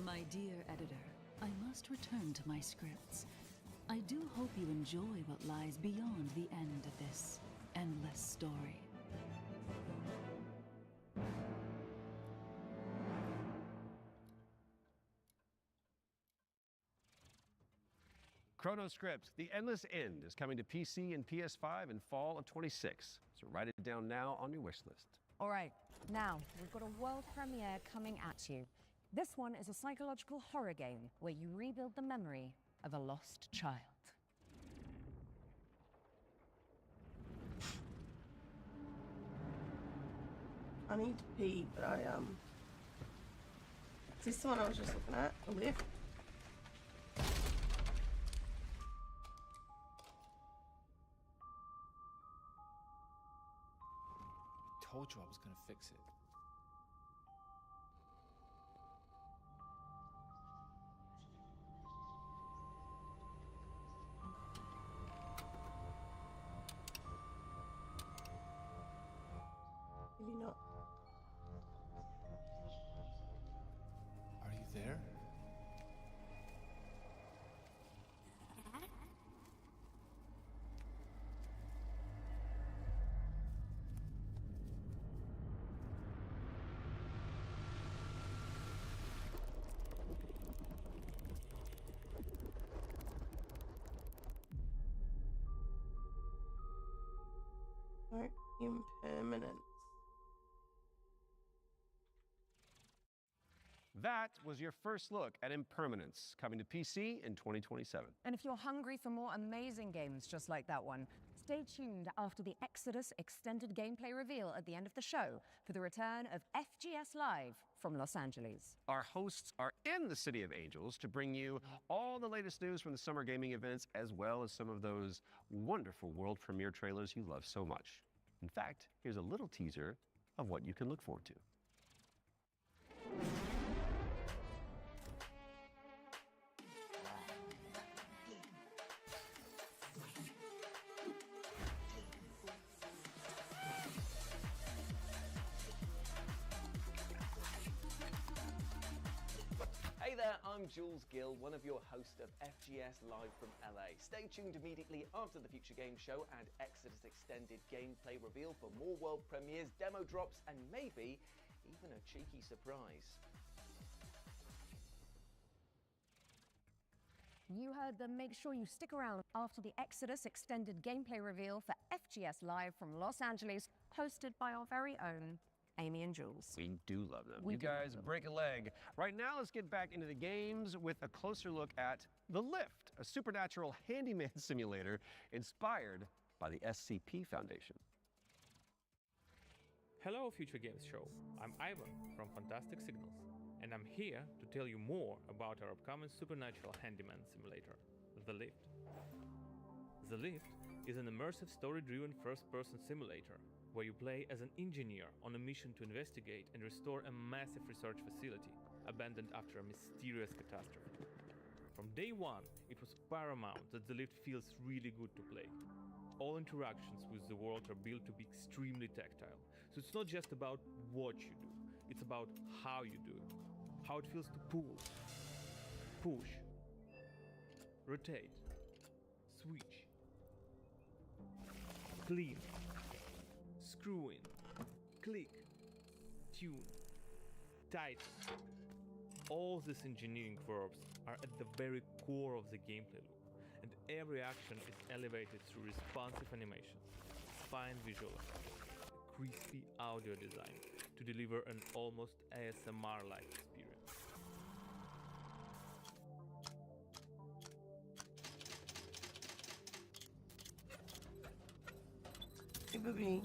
My dear editor, I must return to my scripts. I do hope you enjoy what lies beyond the end of this endless story. 𝗕𝗨𝗧cript: The Endless End is coming to PC and PS5 in fall of 26. So write it down now on your wish list. All right, now we've got a world premiere coming at you. This one is a psychological horror game where you rebuild the memory of a lost child. I need to pee, but is this the one I was just looking at? The lift? Told you I was gonna fix it. Maybe not. Are you there? No impermanence. That was your first look at Impermanence, coming to PC in 2027. And if you're hungry for more amazing games just like that one, Stay tuned after the Exodus extended gameplay reveal at the end of the show for the return of FGS Live from Los Angeles. Our hosts are in the City of Angels to bring you all the latest news from the summer gaming events, as well as some of those wonderful world premiere trailers you love so much. In fact, here's a little teaser of what you can look forward to. Hey there, I'm Jules Gill, one of your hosts of FGS Live from LA. Stay tuned immediately after the Future Games Show and Exodus Extended gameplay reveal for more world premieres, demo drops, and maybe even a cheeky surprise. You heard them. Make sure you stick around after the Exodus extended gameplay reveal for FGS Live from Los Angeles, hosted by our very own Amy and Jules. We do love them. We you do love guys them. break a leg. Right now, let's get back into the games with a closer look at The Lift, a supernatural handyman simulator inspired by the SCP Foundation. Hello, Future Games Show. I'm Ivan from Fantastic Signals, and I'm here to tell you more about our upcoming supernatural handyman simulator, The Lift. The Lift is an immersive story-driven first-person simulator where you play as an engineer on a mission to investigate and restore a massive research facility abandoned after a mysterious catastrophe. From day one, it was paramount that the lift feels really good to play. All interactions with the world are built to be extremely tactile, so it's not just about what you do, it's about how you do it, how it feels to pull, push, rotate, switch, clean, screw in, click, tune, tighten. All these engineering verbs are at the very core of the gameplay loop, and every action is elevated through responsive animations, fine visual effects, crispy audio design to deliver an almost ASMR-like experience. Hey, baby.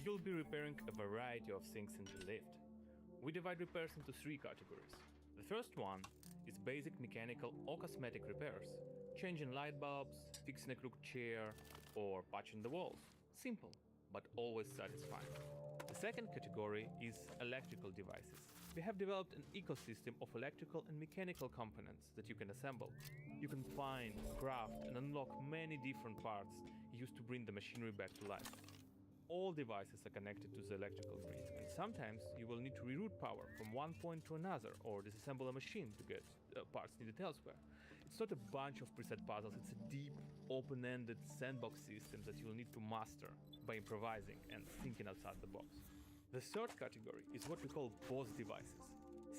You'll be repairing a variety of things in the lift. We divide repairs into 3 categories. The first one is basic mechanical or cosmetic repairs, changing light bulbs, fixing a crooked chair, or patching the walls. Simple, but always satisfying. The second category is electrical devices. We have developed an ecosystem of electrical and mechanical components that you can assemble. You can find, craft, and unlock many different parts used to bring the machinery back to life. All devices are connected to the electrical grid, and sometimes you will need to reroute power from one point to another or disassemble a machine to get parts needed elsewhere. It's not a bunch of preset puzzles, it's a deep, open-ended sandbox system that you'll need to master by improvising and thinking outside the box. The third category is what we call boss devices.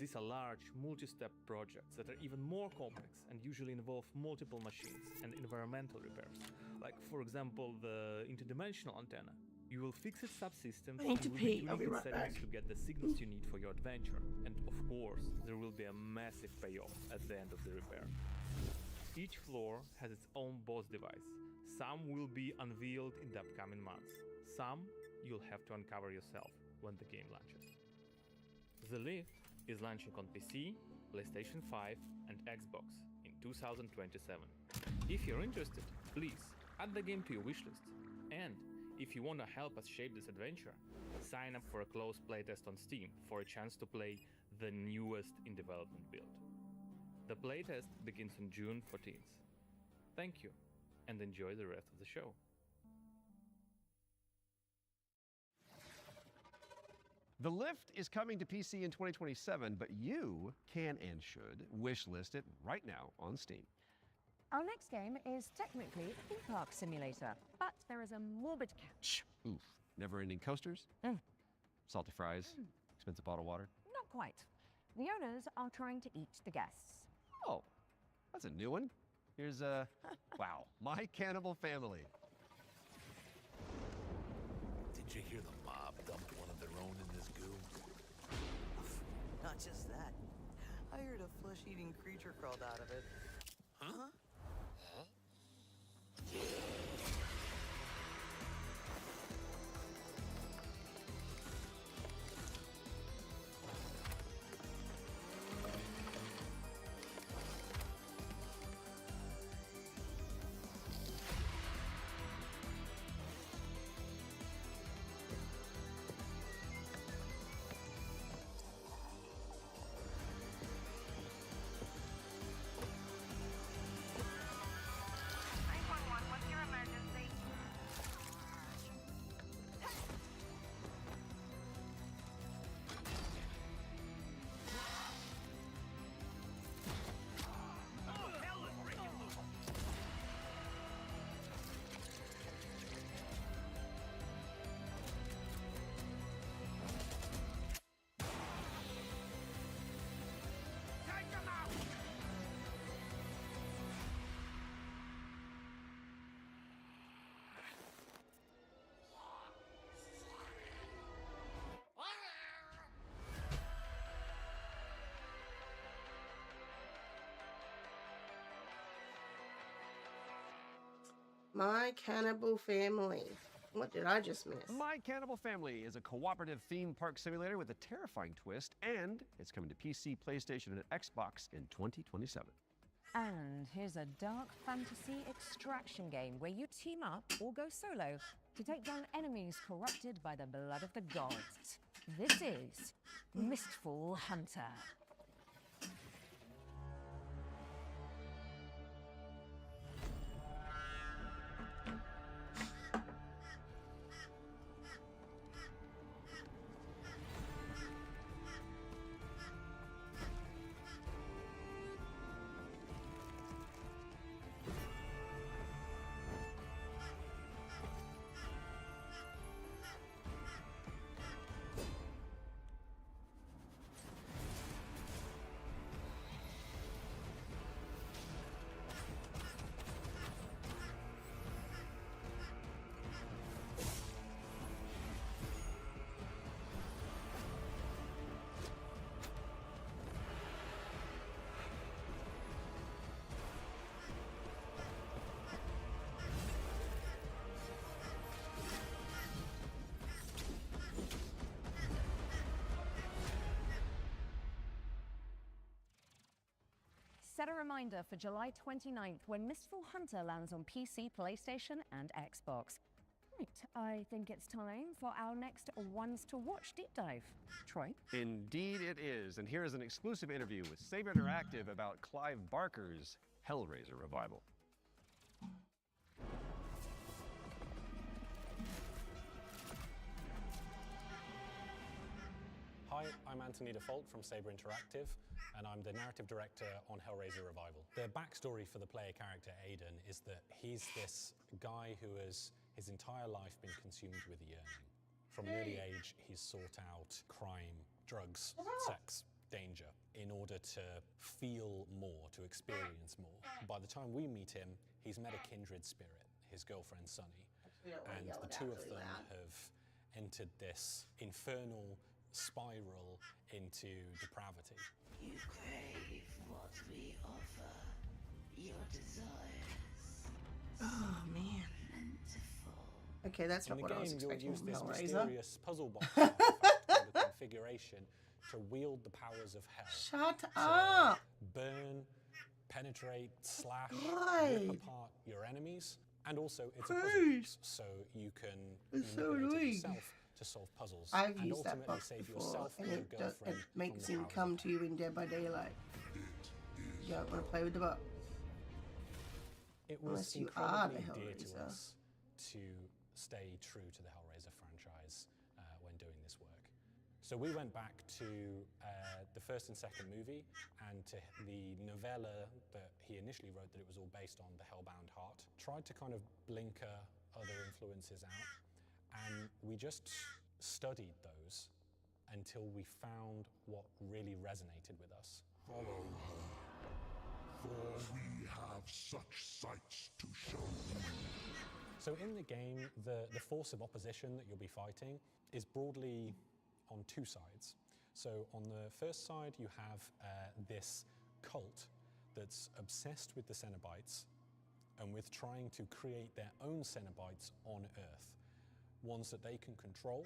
These are large, multi-step projects that are even more complex and usually involve multiple machines and environmental repairs, like, for example, the interdimensional antenna. You will fix its subsystems I need to and pee. will I'll be tweak right its settings back. to get the signals you need for your adventure. And of course, there will be a massive payoff at the end of the repair. Each floor has its own boss device. Some will be unveiled in the upcoming months. Some you'll have to uncover yourself when the game launches. The Lift is launching on PC, PlayStation 5 and Xbox in 2027. If you're interested, please add the game to your wishlist. And if you want to help us shape this adventure, sign up for a closed playtest on Steam for a chance to play the newest in development build. The playtest begins on June 14th. Thank you, and enjoy the rest of the show. The Lift is coming to PC in 2027, but you can and should wishlist it right now on Steam. Our next game is technically a theme park simulator, but there is a morbid catch. Oof. Never-ending coasters? Salty fries? Expensive bottled water? Not quite. The owners are trying to eat the guests. Oh, that's a new one. Here's wow, My Cannibal Family. Did you hear the mob dumped one of their own in this goo? Not just that. I heard a flesh-eating creature crawled out of it. Huh? My Cannibal Family. What did I just miss? My Cannibal Family is a cooperative theme park simulator with a terrifying twist, and it's coming to PC, PlayStation, and Xbox in 2027. And here's a dark fantasy extraction game where you team up or go solo to take down enemies corrupted by the blood of the gods. This is Mistfall Hunter. Set a reminder for July 29th when Mistfall Hunter lands on PC, PlayStation, and Xbox. Right, I think it's time for our next Ones to Watch deep dive. Troy? Indeed it is, and here is an exclusive interview with Saber Interactive about Clive Barker's Hellraiser revival. Hi, I'm Anthony Default from Saber Interactive, and I'm the narrative director on Hellraiser Revival. The backstory for the player character Aiden is that he's this guy who has his entire life been consumed with yearning. From an early age, he's sought out crime, drugs, sex, danger, in order to feel more, to experience more. By the time we meet him, he's met a kindred spirit, his girlfriend Sunny, and the two of them have entered this infernal spiral into depravity. You crave what we offer, your desires. Oh, man. Okay, that's not In what the I was game, you'll expecting use from this Hellraiser. mysterious puzzle box artifact called the configuration to wield the powers of hell. Shut to up! Burn, penetrate, slash, Why? rip apart your enemies, and also it's a puzzle box, so you can It's so manipulate it annoying. yourself to solve puzzles I've and used that ultimately box save before, yourself and and your it girlfriend makes from the him powers come of to you in Dead by Daylight. You don't want to play with the box. It was Unless you are the incredibly dear to Hellraiser. us to stay true to the Hellraiser franchise when doing this work. So we went back to the first and second movie and to the novella that he initially wrote that it was all based on, The Hellbound Heart. Tried to kind of blinker other influences out, and we just studied those until we found what really resonated with us. Follow her, for we have such sights to show you. So in the game, the force of opposition that you'll be fighting is broadly on two sides. So on the first side, you have this cult that's obsessed with the Cenobites and with trying to create their own Cenobites on Earth, ones that they can control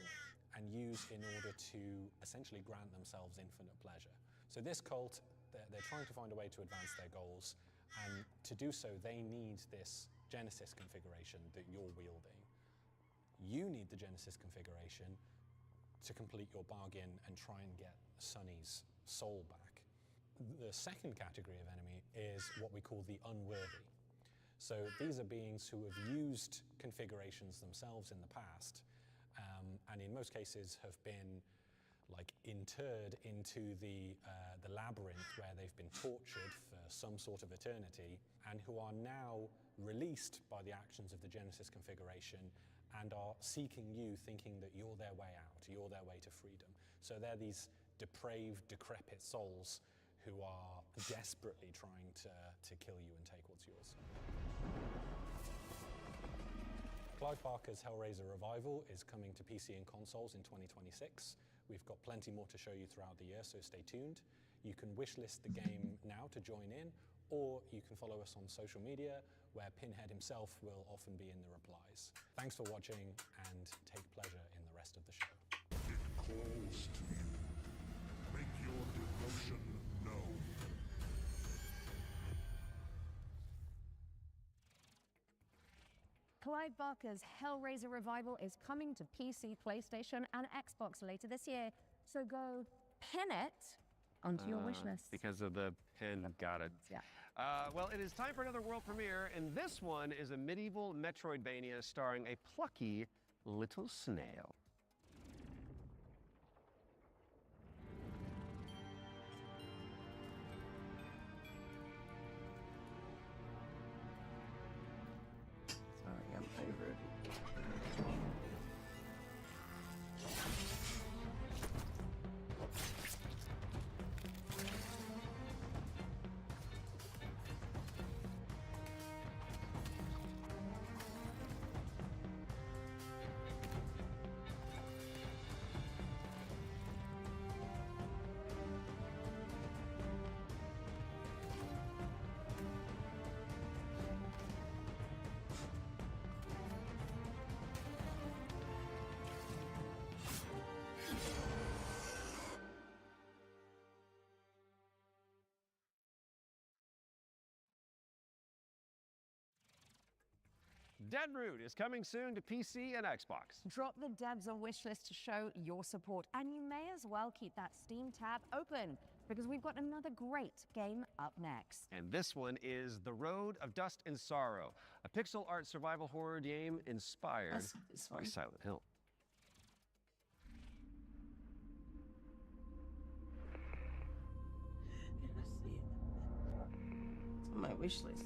and use in order to essentially grant themselves infinite pleasure. So this cult, they're trying to find a way to advance their goals, and to do so, they need this Genesis configuration that you're wielding. You need the Genesis configuration to complete your bargain and try and get Sunny's soul back. The second category of enemy is what we call the unworthy. So these are beings who have used configurations themselves in the past, and in most cases have been like interred into the labyrinth where they've been tortured for some sort of eternity, and who are now released by the actions of the Genesis configuration and are seeking you, thinking that you're their way out, you're their way to freedom. So they're these depraved, decrepit souls who are desperately trying to kill you and take what's yours. Clive Barker's Hellraiser Revival is coming to PC and consoles in 2026. We've got plenty more to show you throughout the year, so stay tuned. You can wishlist the game now to join in, or you can follow us on social media where Pinhead himself will often be in the replies. Thanks for watching, and take pleasure in the rest of the show. It calls to you. Make your devotion known. Clive Barker's Hellraiser revival is coming to PC, PlayStation, and Xbox later this year, so go pin it onto your wish list. Because of the pin, got it. Yeah. Well, it is time for another world premiere, and this one is a medieval Metroidvania starring a plucky little snail. Sorry, I'm over it. Deadroot is coming soon to PC and Xbox. Drop the devs a wish list to show your support, and you may as well keep that Steam tab open, because we've got another great game up next. And this one is The Road of Dust and Sorrow, a pixel art survival horror game inspired by Silent Hill. Yeah, I see it. It's on my wish list.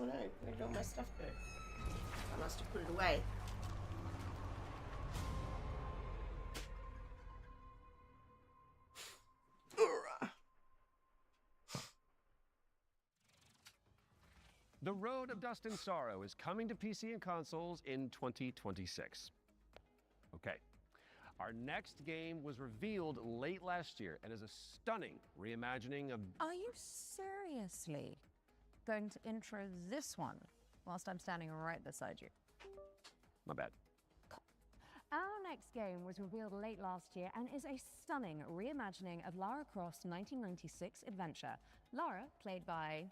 Oh no, where did all my stuff go? I must have put it away. The Road of Dust and Sorrow is coming to PC and consoles in 2026. Okay. Our next game was revealed late last year and is a stunning reimagining of... Are you seriously going to intro this one whilst I'm standing right beside you? My bad. Our next game was revealed late last year and is a stunning reimagining of Lara Croft's 1996 adventure. Lara, played by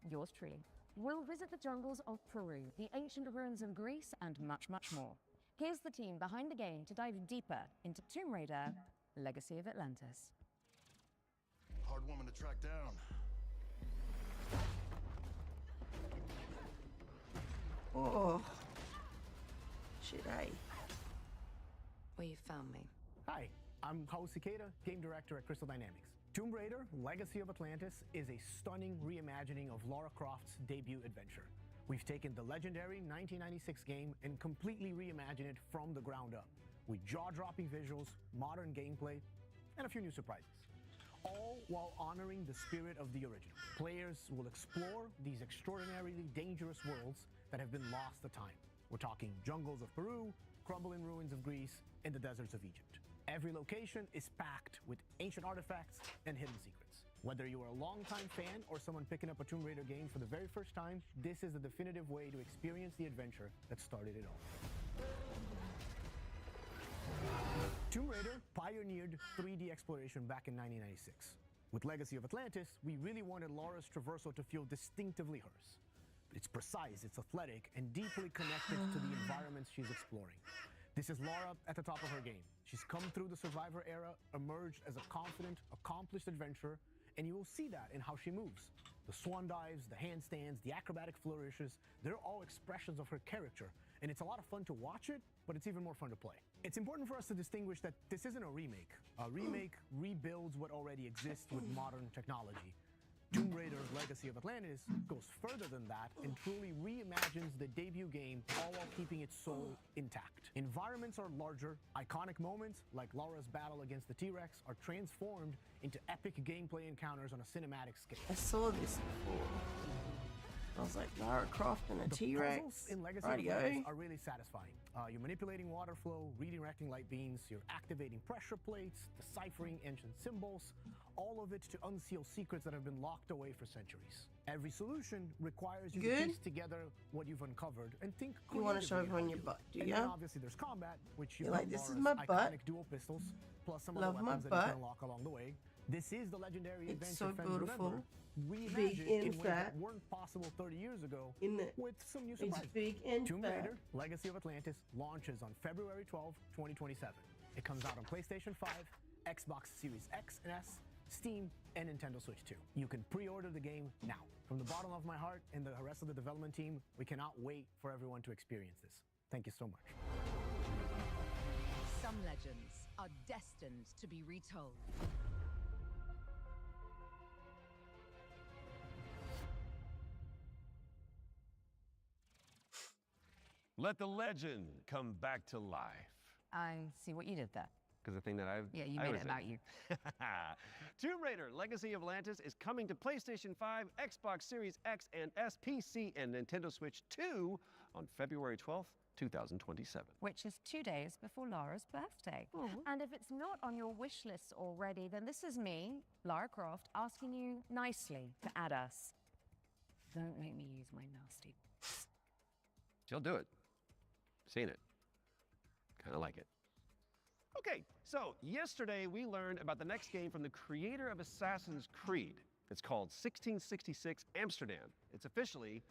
yours truly, will visit the jungles of Peru, the ancient ruins of Greece, and much, much more. Here's the team behind the game to dive deeper into Tomb Raider: Legacy of Atlantis. Hard woman to track down. Oh. Should I? Well, you found me. Hi, I'm 𝗕𝗨𝗦𝗧𝗍𝗓, Game Director at Crystal Dynamics. Tomb Raider: Legacy of Atlantis is a stunning reimagining of Lara Croft's debut adventure. We've taken the legendary 1996 game and completely reimagined it from the ground up, with jaw-dropping visuals, modern gameplay, and a few new surprises. All while honoring the spirit of the original. Players will explore these extraordinarily dangerous worlds that have been lost to time. We're talking jungles of Peru, crumbling ruins of Greece, and the deserts of Egypt. Every location is packed with ancient artifacts and hidden secrets. Whether you are a longtime fan or someone picking up a Tomb Raider game for the very first time, this is the definitive way to experience the adventure that started it all. Tomb Raider pioneered 3D exploration back in 1996. With Legacy of Atlantis, we really wanted Lara's traversal to feel distinctively hers. It's precise, it's athletic, and deeply connected to the environments she's exploring. This is Lara at the top of her game. She's come through the Survivor era, emerged as a confident, accomplished adventurer, and you will see that in how she moves. The swan dives, the handstands, the acrobatic flourishes, they're all expressions of her character, and it's a lot of fun to watch it, but it's even more fun to play. It's important for us to distinguish that this isn't a remake. A remake rebuilds what already exists with modern technology. Tomb Raider Legacy of Atlantis goes further than that and truly reimagines the debut game, all while keeping its soul intact. Environments are larger, iconic moments like Lara's battle against the T-Rex are transformed into epic gameplay encounters on a cinematic scale. I saw this before. I was like, Lara Croft and a T-Rex. Puzzles in Legacy of Atlantis are really satisfying. You're manipulating water flow, redirecting light beams, you're activating pressure plates, deciphering ancient symbols, all of it to unseal secrets that have been locked away for centuries. Every solution requires you to piece together what you've uncovered and think creatively. You want to show everyone your butt, do and you? then obviously there's combat, which you've like, this is my butt. iconic dual pistols, plus some Love other my weapons that butt. you can unlock along the way. This is the legendary It's adventure so fans beautiful. remember. Reimagined Big and in ways fat. that weren't possible 30 years ago with some new It's surprises. big and Tomb fat. Raider Legacy of Atlantis launches on February 12, 2027. It comes out on PlayStation 5, Xbox Series X and S, Steam, and Nintendo Switch 2. You can pre-order the game now. From the bottom of my heart and the rest of the development team, we cannot wait for everyone to experience this. Thank you so much. Some legends are destined to be retold. Let the legend come back to life. I see what you did there. Because the thing that I've... Yeah, you I made was it about in. you. Tomb Raider Legacy of Atlantis is coming to PlayStation 5, Xbox Series X and S, PC, and Nintendo Switch 2 on February 12th, 2027. Which is 2 days before Lara's birthday. And if it's not on your wish list already, then this is me, Lara Croft, asking you nicely to add us. Don't make me use my nasty. She'll do it. Seen it. Kind of like it. Okay, so yesterday we learned about the next game from the creator of Assassin's Creed. It's called 1666 Amsterdam. It's officially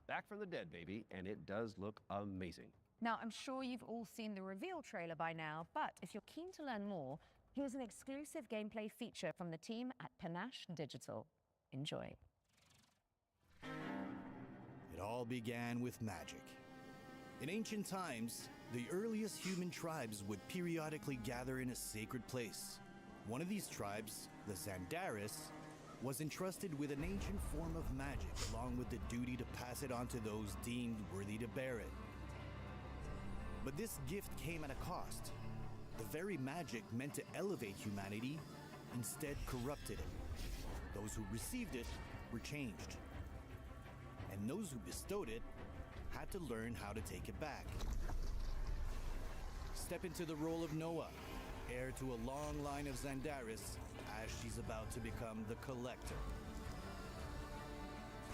back from the dead, baby, and it does look amazing. Now, I'm sure you've all seen the reveal trailer by now, but if you're keen to learn more, here's an exclusive gameplay feature from the team at 𝗕𝗨𝗦𝗦 Digital. Enjoy. It all began with magic. In ancient times, the earliest human tribes would periodically gather in a sacred place. One of these tribes, the Zandaris, was entrusted with an ancient form of magic along with the duty to pass it on to those deemed worthy to bear it. But this gift came at a cost. The very magic meant to elevate humanity instead corrupted it. Those who received it were changed. And those who bestowed it had to learn how to take it back. Step into the role of Noah, heir to a long line of Zandaris, as she's about to become the Collector.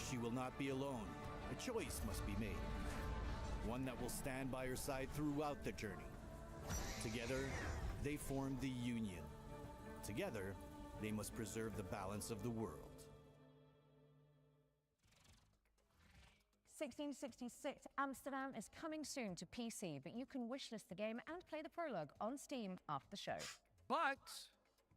She will not be alone. A choice must be made. One that will stand by her side throughout the journey. Together, they form the Union. Together, they must preserve the balance of the world. 1666 Amsterdam is coming soon to PC, but you can wishlist the game and play the prologue on Steam after the show. But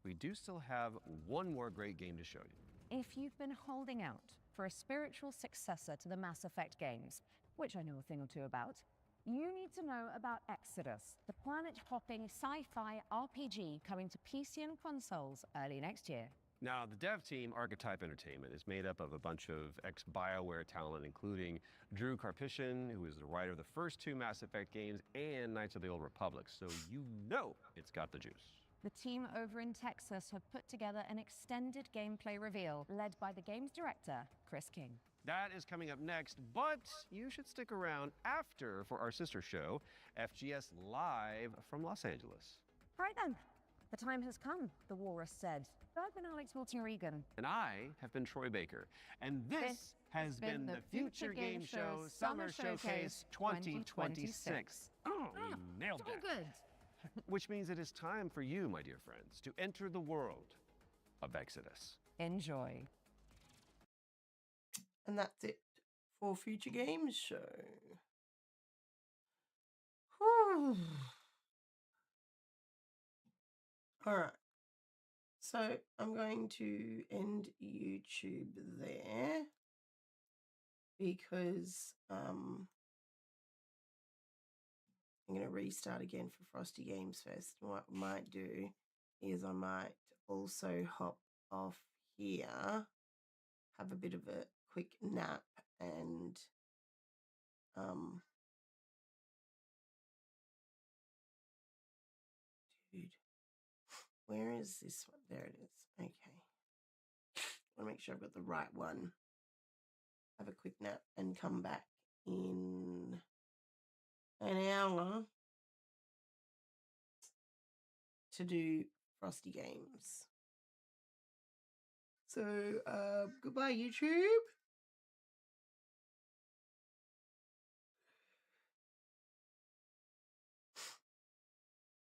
we do still have one more great game to show you. If you've been holding out for a spiritual successor to the Mass Effect games, which I know a thing or two about, you need to know about Exodus, the planet-hopping sci-fi RPG coming to PC and consoles early next year. Now, the dev team, Archetype Entertainment, is made up of a bunch of ex-BioWare talent, including Drew Karpyshyn, who is the writer of the first two Mass Effect games, and Knights of the Old Republic, so you know it's got the juice. The team over in Texas have put together an extended gameplay reveal led by the game's director, Chris King. That is coming up next, but you should stick around after for our sister show, FGS Live from Los Angeles. Right then, the time has come, the walrus said. I've been Alex Wilton-Regan. And I have been Troy Baker. And this has been the Future Game Show Summer Showcase 2026. Oh, you nailed it's all that. Good. Which means it is time for you, my dear friends, to enter the world of Exodus. Enjoy. And that's it for Future Games Show. Whew. All right. So I'm going to end YouTube there because I'm going to restart again for Frosty Games Fest. And what I might do is I might also hop off here, have a bit of a quick nap, and dude, where is this one? There it is. Okay. I want to make sure I've got the right one. Have a quick nap and come back in an hour to do Frosty Games. So, goodbye, YouTube.